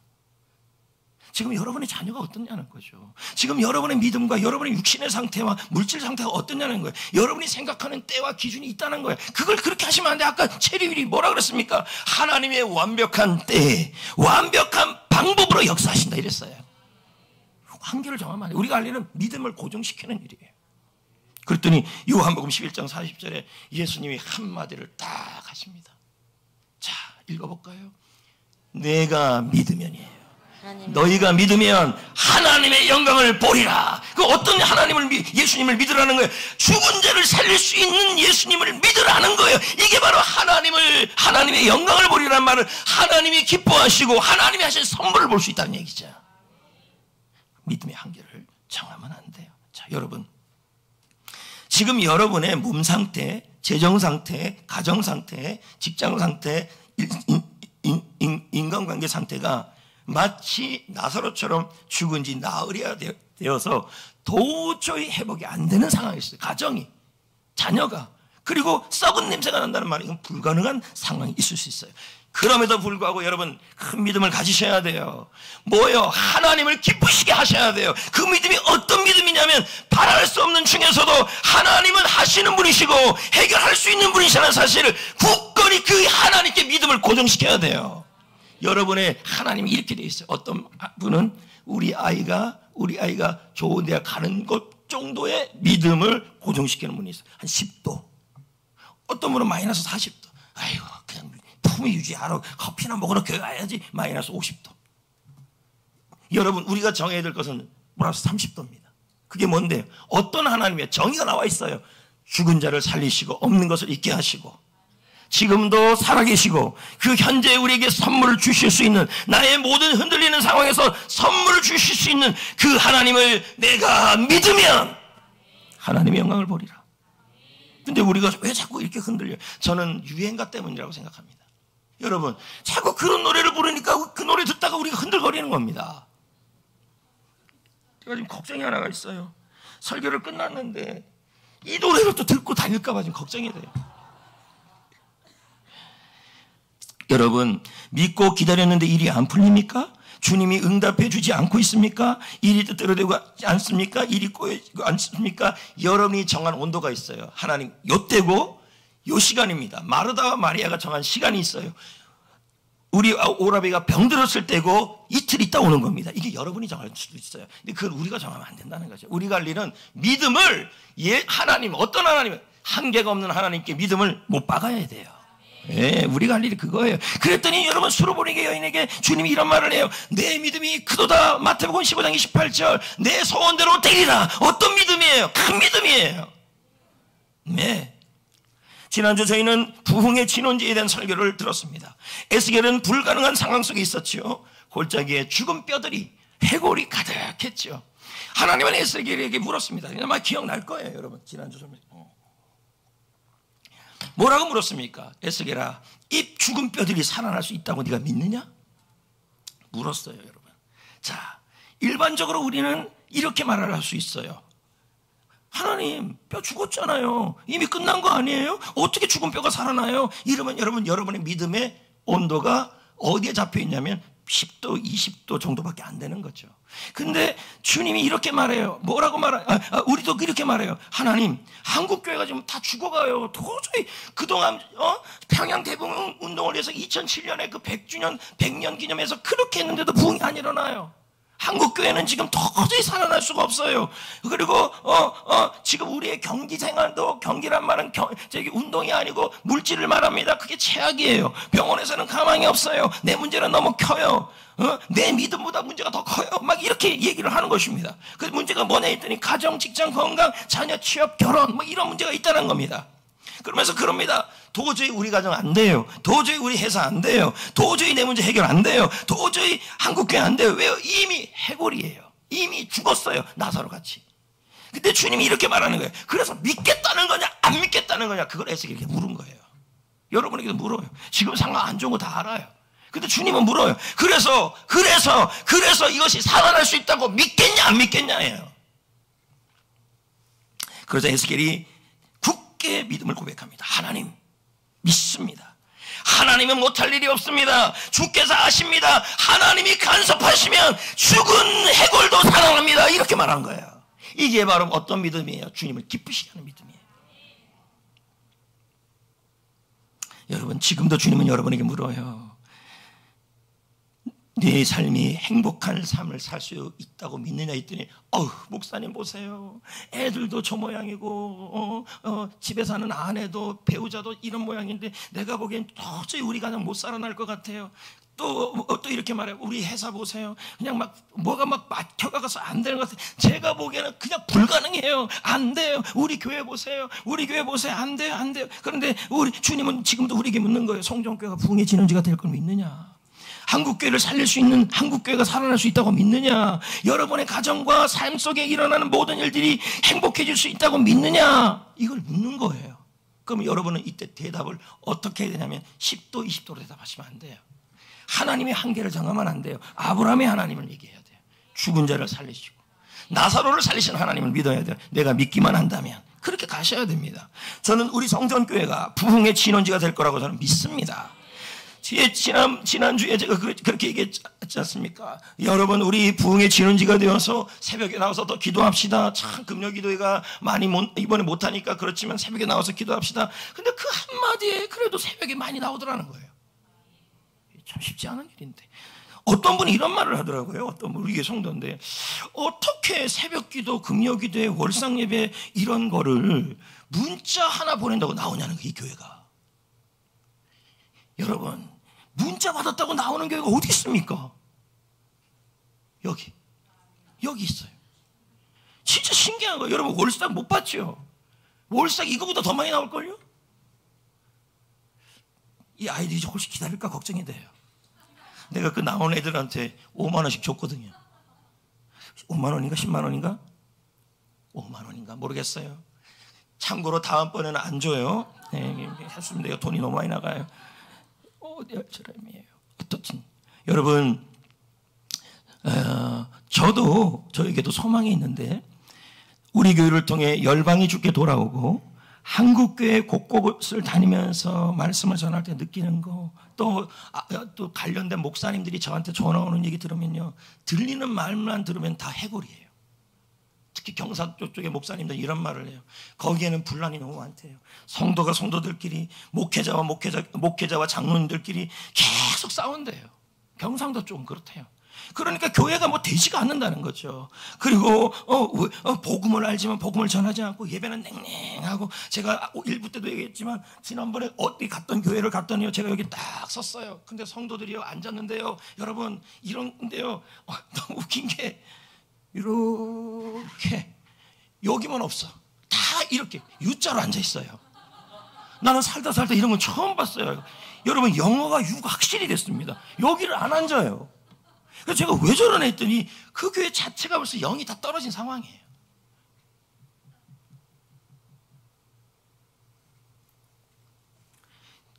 지금 여러분의 자녀가 어떠냐는 거죠. 지금 여러분의 믿음과 여러분의 육신의 상태와 물질 상태가 어떠냐는 거예요. 여러분이 생각하는 때와 기준이 있다는 거예요. 그걸 그렇게 하시면 안 돼. 아까 체리윌이 뭐라 그랬습니까? 하나님의 완벽한 때에 완벽한 방법으로 역사하신다 이랬어요. 한계를 정하면 안 돼. 우리가 할 일은 믿음을 고정시키는 일이에요. 그랬더니 요한복음 11장 40절에 예수님이 한마디를 딱 하십니다. 자, 읽어볼까요? 내가 믿으면이에요. 너희가 믿으면 하나님의 영광을 보리라. 그 어떤 예수님을 믿으라는 거예요. 죽은 자를 살릴 수 있는 예수님을 믿으라는 거예요. 이게 바로 하나님의 영광을 보리라는 말은 하나님이 기뻐하시고 하나님이 하신 선물을 볼 수 있다는 얘기죠. 믿음의 한계를 정하면 안 돼요. 자, 여러분 지금 여러분의 몸 상태, 재정 상태, 가정 상태, 직장 상태, 인간관계 상태가 마치 나사로처럼 죽은 지 나흘이야 되어서 도저히 회복이 안 되는 상황이 있어요. 가정이, 자녀가. 그리고 썩은 냄새가 난다는 말은 이건 불가능한 상황이 있을 수 있어요. 그럼에도 불구하고 여러분 큰 믿음을 가지셔야 돼요. 뭐예요? 하나님을 기쁘시게 하셔야 돼요. 그 믿음이 어떤 믿음이냐면 바랄 수 없는 중에서도 하나님은 하시는 분이시고 해결할 수 있는 분이시라는 사실을 굳건히 그 하나님께 믿음을 고정시켜야 돼요. 여러분의 하나님이 이렇게 돼 있어요. 어떤 분은 우리 아이가 좋은 대학 가는 것 정도의 믿음을 고정시키는 분이 있어요. 한 10도. 어떤 분은 마이너스 40도. 아이고 그냥 품위 유지하러 커피나 먹으러 교회 가야지. 마이너스 50도. 여러분 우리가 정해야 될 것은 플러스 30도입니다. 그게 뭔데요? 어떤 하나님의 정의가 나와 있어요. 죽은 자를 살리시고 없는 것을 있게 하시고 지금도 살아계시고 그 현재 우리에게 선물을 주실 수 있는, 나의 모든 흔들리는 상황에서 선물을 주실 수 있는 그 하나님을 내가 믿으면 하나님의 영광을 보리라. 근데 우리가 왜 자꾸 이렇게 흔들려요? 저는 유행가 때문이라고 생각합니다. 여러분 자꾸 그런 노래를 부르니까 그 노래 듣다가 우리가 흔들거리는 겁니다. 제가 지금 걱정이 하나가 있어요. 설교를 끝났는데 이 노래를 또 듣고 다닐까 봐 지금 걱정이 돼요. 여러분 믿고 기다렸는데 일이 안 풀립니까? 주님이 응답해 주지 않고 있습니까? 일이 뜻대로되고 않습니까? 일이 꼬이고 않습니까? 여러분이 정한 온도가 있어요. 하나님 요때고 요 시간입니다. 마르다와 마리아가 정한 시간이 있어요. 우리 오라비가 병들었을 때고 이틀 있다 오는 겁니다. 이게 여러분이 정할 수도 있어요. 근데 그걸 우리가 정하면 안 된다는 거죠. 우리가 할 일은 믿음을 하나님, 어떤 하나님, 한계가 없는 하나님께 믿음을 못 박아야 돼요. 예, 우리가 할 일이 그거예요. 그랬더니 여러분 수로보니게 여인에게 주님이 이런 말을 해요. 내 믿음이 크도다. 마태복음 15장 28절. 내 소원대로 되리라. 어떤 믿음이에요? 큰 믿음이에요. 네. 지난주 저희는 부흥의 진원지에 대한 설교를 들었습니다. 에스겔은 불가능한 상황 속에 있었죠. 골짜기에 죽은 뼈들이, 해골이 가득했죠. 하나님은 에스겔에게 물었습니다. 아마 기억날 거예요, 여러분. 지난주 설교. 뭐라고 물었습니까? 에스겔아, 이 죽은 뼈들이 살아날 수 있다고 네가 믿느냐? 물었어요, 여러분. 자, 일반적으로 우리는 이렇게 말을 할 수 있어요. 하나님, 뼈 죽었잖아요. 이미 끝난 거 아니에요? 어떻게 죽은 뼈가 살아나요? 이러면 여러분의 믿음의 온도가 어디에 잡혀 있냐면 10도, 20도 정도밖에 안 되는 거죠. 근데 주님이 이렇게 말해요. 뭐라고 말해요? 우리도 이렇게 말해요. 하나님, 한국교회가 지금 다 죽어가요. 도저히 그동안 평양 대붕 운동을 위해서 2007년에 그 100년 기념해서 그렇게 했는데도 부흥이 안 일어나요. 한국교회는 지금 도저히 살아날 수가 없어요. 그리고 지금 우리의 경기 생활도, 경기란 말은 운동이 아니고 물질을 말합니다. 그게 최악이에요. 병원에서는 가망이 없어요. 내 문제는 너무 커요. 내 믿음보다 문제가 더 커요. 막 이렇게 얘기를 하는 것입니다. 그 문제가 뭐냐 했더니 가정, 직장, 건강, 자녀, 취업, 결혼 뭐 이런 문제가 있다는 겁니다. 그러면서 그럽니다. 도저히 우리 가정 안 돼요. 도저히 우리 회사 안 돼요. 도저히 내 문제 해결 안 돼요. 도저히 한국교회 안 돼요. 왜요? 이미 해골이에요. 이미 죽었어요. 나사로 같이. 근데 주님이 이렇게 말하는 거예요. 그래서 믿겠다는 거냐 안 믿겠다는 거냐, 그걸 에스겔에게 물은 거예요. 여러분에게도 물어요. 지금 상황 안 좋은 거 다 알아요. 근데 주님은 물어요. 그래서 이것이 살아날 수 있다고 믿겠냐 안 믿겠냐예요. 그래서 에스겔이 굳게 믿음을 고백합니다. 하나님 믿습니다. 하나님은 못할 일이 없습니다. 주께서 아십니다. 하나님이 간섭하시면 죽은 해골도 살아납니다. 이렇게 말한 거예요. 이게 바로 어떤 믿음이에요? 주님을 기쁘시게 하는 믿음이에요. 여러분, 지금도 주님은 여러분에게 물어요. 네 삶이 행복한 삶을 살 수 있다고 믿느냐 했더니, 목사님 보세요. 애들도 저 모양이고 집에 사는 아내도 배우자도 이런 모양인데 내가 보기엔 도저히 우리 가정 못 살아날 것 같아요. 또 이렇게 말해요. 우리 회사 보세요. 그냥 뭐가 막혀가서 안 되는 것 같아요. 제가 보기에는 그냥 불가능해요. 안 돼요. 우리 교회 보세요. 안 돼요. 그런데 우리 주님은 지금도 우리에게 묻는 거예요. 성전교회가 부흥의 진원지가 될 걸 믿느냐? 한국교회를 살릴 수 있는, 한국교회가 살아날 수 있다고 믿느냐? 여러분의 가정과 삶 속에 일어나는 모든 일들이 행복해질 수 있다고 믿느냐? 이걸 묻는 거예요. 그럼 여러분은 이때 대답을 어떻게 해야 되냐면 10도, 20도로 대답하시면 안 돼요. 하나님의 한계를 정하면 안 돼요. 아브라함의 하나님을 얘기해야 돼요. 죽은 자를 살리시고 나사로를 살리신 하나님을 믿어야 돼요. 내가 믿기만 한다면 그렇게 가셔야 됩니다. 저는 우리 성전교회가 부흥의 진원지가 될 거라고 저는 믿습니다. 지난주에 제가 그렇게 얘기했지 않습니까? 여러분, 우리 부흥의 진원지가 되어서 새벽에 나와서 더 기도합시다. 참 금요기도회가 많이 이번에 못하니까 그렇지만 새벽에 나와서 기도합시다. 근데 그 한마디에 그래도 새벽에 많이 나오더라는 거예요. 참 쉽지 않은 일인데. 어떤 분이 이런 말을 하더라고요. 어떤 분, 우리 교회 성도인데 어떻게 새벽기도, 금요기도회, 월상예배 이런 거를 문자 하나 보낸다고 나오냐는 거예요, 이 교회가. 여러분, 문자 받았다고 나오는 교회가 어디 있습니까? 여기 있어요. 진짜 신기한 거예요. 여러분, 월삭 못 봤죠? 월삭 이거보다 더 많이 나올걸요? 이 아이들이 조금씩 기다릴까 걱정이 돼요. 내가 그 나온 애들한테 5만 원씩 줬거든요. 5만 원인가 10만 원인가? 5만 원인가 모르겠어요. 참고로 다음번에는 안 줘요. 네, 했으면 내가 돈이 너무 많이 나가요. 어디 할 사람이에요. 어떻든 여러분, 저에게도 소망이 있는데 우리 교회를 통해 열방이 주께 돌아오고 한국교회 곳곳을 다니면서 말씀을 전할 때 느끼는 거, 또 관련된 목사님들이 저한테 전화 오는 얘기 들으면요, 들리는 말만 들으면 다 해골이에요. 특히 경상도 쪽의 목사님들 이런 말을 해요. 거기에는 분란이 너무 많대요. 성도가 성도들끼리, 목회자와 장로님들끼리 계속 싸운대요. 경상도 쪽은 그렇대요. 그러니까 교회가 뭐 되지가 않는다는 거죠. 그리고 복음을 알지만 복음을 전하지 않고 예배는 냉랭하고, 제가 1부 때도 얘기했지만 지난번에 어디 갔던 교회를 갔더니요, 제가 여기 딱 섰어요. 근데 성도들이요 앉았는데요, 여러분 이런데요, 너무 웃긴 게 이렇게 여기만 없어. 다 이렇게 U자로 앉아 있어요. 나는 살다 이런 건 처음 봤어요. 여러분, 영어가 U가 확실히 됐습니다. 여기를 안 앉아요. 그래서 제가 왜 저러나 했더니 그 교회 자체가 벌써 영이 다 떨어진 상황이에요.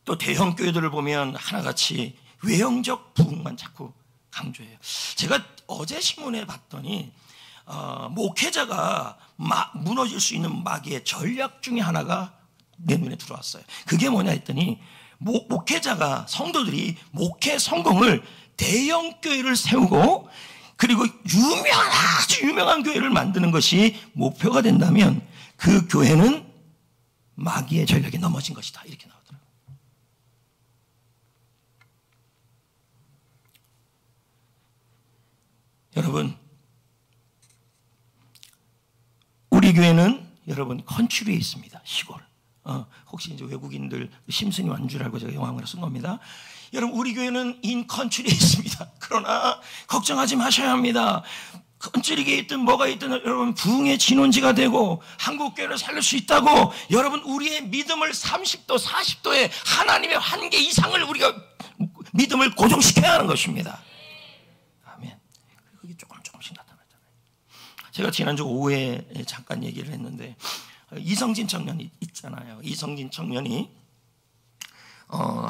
또 대형 교회들을 보면 하나같이 외형적 부흥만 자꾸 강조해요. 제가 어제 신문에 봤더니 목회자가 무너질 수 있는 마귀의 전략 중에 하나가 내 눈에 들어왔어요. 그게 뭐냐 했더니 목회자가, 성도들이 목회 성공을 대형 교회를 세우고 그리고 아주 유명한 교회를 만드는 것이 목표가 된다면 그 교회는 마귀의 전략에 넘어진 것이다, 이렇게 나오더라고요. 여러분, 우리 교회는 여러분 컨츄리에 있습니다. 시골. 혹시 이제 외국인들 심슨이 완 줄 알고 제가 영어로 쓴 겁니다. 여러분, 우리 교회는 인 컨츄리에 있습니다. 그러나 걱정하지 마셔야 합니다. 컨츄리에 있든 뭐가 있든 여러분 부흥의 진원지가 되고 한국 교회를 살릴 수 있다고, 여러분 우리의 믿음을 30도 40도의 하나님의 한계 이상을 우리가 믿음을 고정시켜야 하는 것입니다. 아멘. 그게 조금씩 나타나잖아요. 제가 지난주 오후에 잠깐 얘기를 했는데 이성진 청년이 있잖아요. 이성진 청년이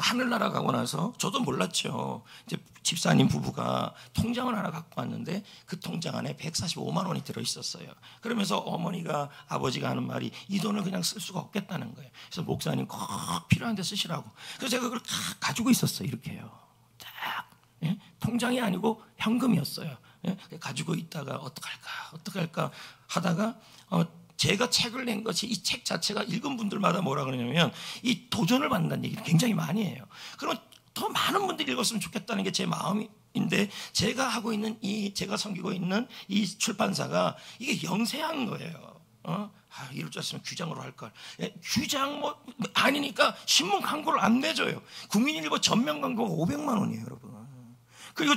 하늘나라 가고 나서 저도 몰랐죠. 이제 집사님 부부가 통장을 하나 갖고 왔는데 그 통장 안에 145만 원이 들어있었어요. 그러면서 어머니가, 아버지가 하는 말이 이 돈을 그냥 쓸 수가 없겠다는 거예요. 그래서 목사님 꼭 필요한 데 쓰시라고. 그래서 제가 그걸 다 가지고 있었어요. 이렇게요. 딱. 예? 통장이 아니고 현금이었어요. 예? 가지고 있다가 어떡할까 하다가 제가 책을 낸 것이, 이 책 자체가 읽은 분들마다 뭐라 그러냐면 이 도전을 받는다는 얘기를 굉장히 많이 해요. 그러면 더 많은 분들이 읽었으면 좋겠다는 게 제 마음인데, 제가 섬기고 있는 이 출판사가 이게 영세한 거예요. 이럴 줄 알았으면 규장으로 할 걸. 규장 아니니까 신문 광고를 안 내줘요. 국민일보 전면 광고가 500만 원이에요, 여러분. 그리고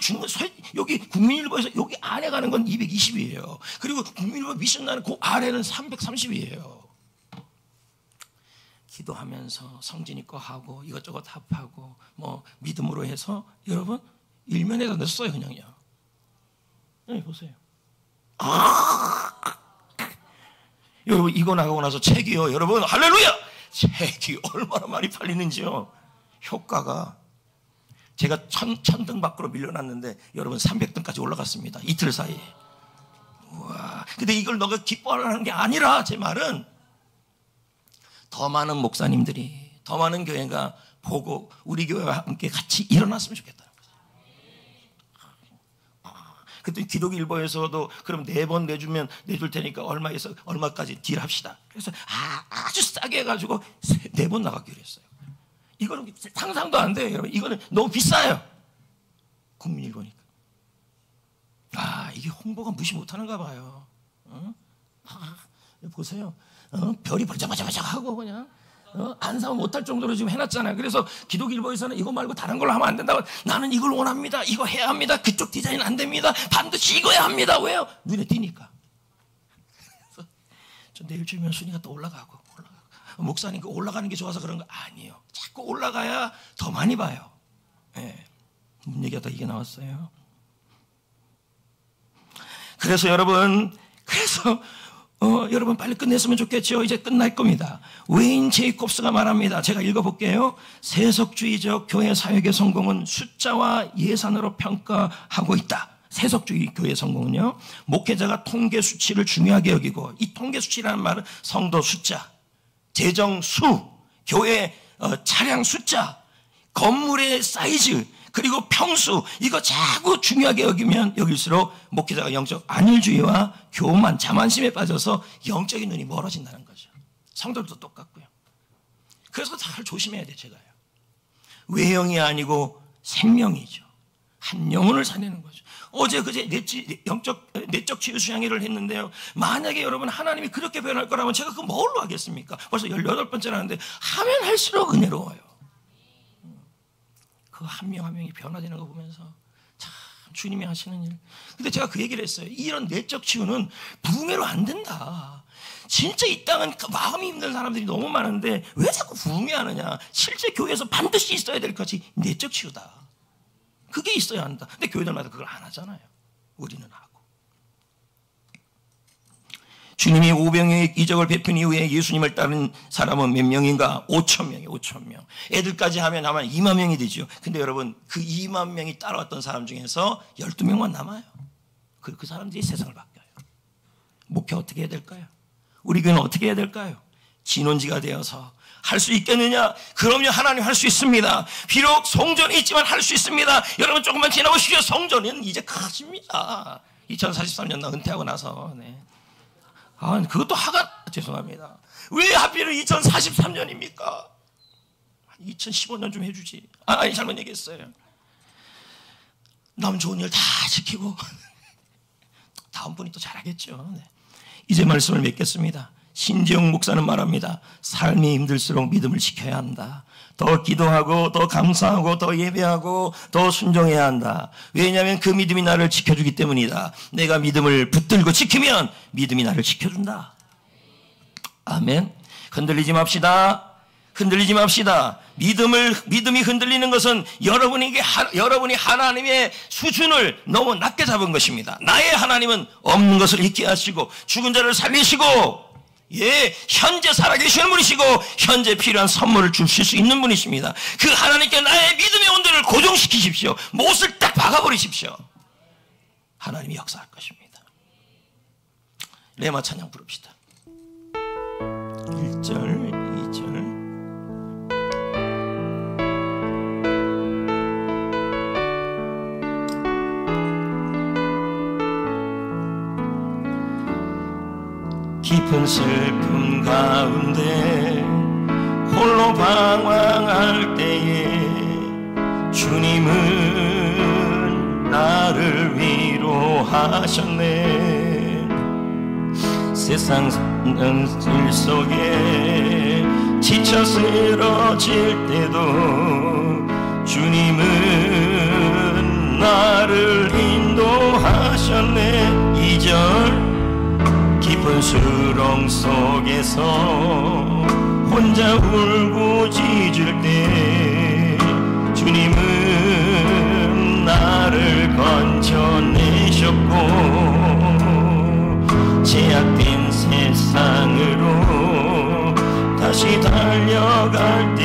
여기 국민일보에서 여기 안에 가는 건 220이에요. 그리고 국민일보 미션 나는 그 아래는 330이에요. 기도하면서 성진이 거 하고 이것저것 합하고 뭐 믿음으로 해서 여러분 일면에다 냈어요, 그냥요. 네, 보세요. 여러분, 이거 나가고 나서 책이요, 여러분, 할렐루야! 책이 얼마나 많이 팔리는지요. 효과가 제가 1000등 밖으로 밀려났는데 여러분 300등까지 올라갔습니다. 이틀 사이에. 우와. 근데 이걸 너가 기뻐하라는 게 아니라, 제 말은 더 많은 목사님들이, 더 많은 교회가 보고 우리 교회와 함께 같이 일어났으면 좋겠다는 거죠. 그때 기독일보에서도 그럼 4번 내줄 테니까 얼마에서 얼마까지 딜합시다. 그래서 아주 싸게 해가지고 4번 나가기로 했어요. 이거는 상상도 안 돼요, 여러분. 이거는 너무 비싸요. 국민일보니까. 이게 홍보가 무시 못하는가 봐요. 보세요. 별이 번쩍번쩍하고 그냥 안 사면 못할 정도로 지금 해놨잖아요. 그래서 기독일보에서는 이거 말고 다른 걸로 하면 안 된다고. 나는 이걸 원합니다. 이거 해야 합니다. 그쪽 디자인 안 됩니다. 반드시 이거 해야 합니다. 왜요? 눈에 띄니까. 그래서 저 내일 주면 순위가 또 올라가고. 목사님 그 올라가는 게 좋아서 그런 거 아니에요. 자꾸 올라가야 더 많이 봐요. 네. 문 얘기하다 이게 나왔어요. 그래서 여러분, 여러분 빨리 끝냈으면 좋겠죠. 이제 끝날 겁니다. 웨인 제이콥스가 말합니다. 제가 읽어볼게요. 세속주의적 교회 사역의 성공은 숫자와 예산으로 평가하고 있다. 세속주의 교회 성공은요, 목회자가 통계 수치를 중요하게 여기고, 이 통계 수치라는 말은 성도 숫자, 재정 수, 교회 차량 숫자, 건물의 사이즈, 그리고 평수, 이거 자꾸 중요하게 여길수록 목회자가 영적 안일주의와 교만, 자만심에 빠져서 영적인 눈이 멀어진다는 거죠. 성도들도 똑같고요. 그래서 잘 조심해야 돼요. 제가요. 외형이 아니고 생명이죠. 한 영혼을 살리는 거죠. 어제 그제 내적 치유 수양회를 했는데요. 만약에 여러분 하나님이 그렇게 변할 거라면 제가 그거 뭘로 하겠습니까? 벌써 18번째를 하는데 하면 할수록 은혜로워요. 그 한 명 한 명이 변화되는 거 보면서 참 주님이 하시는 일. 근데 제가 그 얘기를 했어요. 이런 내적 치유는 부흥회로 안 된다. 진짜 이 땅은 마음이 힘든 사람들이 너무 많은데 왜 자꾸 부흥회 하느냐. 실제 교회에서 반드시 있어야 될 것이 내적 치유다. 그게 있어야 한다. 근데 교회들마다 그걸 안 하잖아요. 우리는 하고. 주님이 오병이어의 이적을 베푼 이후에 예수님을 따른 사람은 몇 명인가? 5,000명이에요. 5,000명. 애들까지 하면 아마 2만 명이 되죠. 근데 여러분 그 2만 명이 따라왔던 사람 중에서 12명만 남아요. 그 사람들이 세상을 바뀌어요. 목회 어떻게 해야 될까요? 우리 교회는 어떻게 해야 될까요? 진원지가 되어서 할 수 있겠느냐? 그럼요, 하나님 할 수 있습니다. 비록 성전이 있지만 할 수 있습니다. 여러분 조금만 지나보시죠. 성전은 이제 가십니다. 2043년 나 은퇴하고 나서. 네. 그것도 죄송합니다. 왜 하필은 2043년입니까? 2015년 좀 해주지. 잘못 얘기했어요. 남 좋은 일 다 지키고 다음 분이 또 잘하겠죠. 네. 이제 말씀을 맺겠습니다. 신지영 목사는 말합니다. 삶이 힘들수록 믿음을 지켜야 한다. 더 기도하고 더 감사하고 더 예배하고 더 순종해야 한다. 왜냐하면 그 믿음이 나를 지켜주기 때문이다. 내가 믿음을 붙들고 지키면 믿음이 나를 지켜준다. 아멘. 흔들리지 맙시다. 흔들리지 맙시다. 믿음이 흔들리는 것은 여러분이 하나님의 수준을 너무 낮게 잡은 것입니다. 나의 하나님은 없는 것을 있게 하시고 죽은 자를 살리시고 현재 살아계시는 분이시고 현재 필요한 선물을 주실 수 있는 분이십니다. 그 하나님께 나의 믿음의 온도를 고정시키십시오. 못을 딱 박아버리십시오. 하나님이 역사할 것입니다. 레마 찬양 부릅시다. 1절 2절 깊은 슬픔 가운데 홀로 방황할 때에 주님은 나를 위로하셨네. 세상 일 속에 지쳐 쓰러질 때도 주님은 나를 인도하셨네. 2절 깊은 수렁 속에서 혼자 울고짖을 때 주님은 나를 건져내셨고 제약된 세상으로 다시 달려갈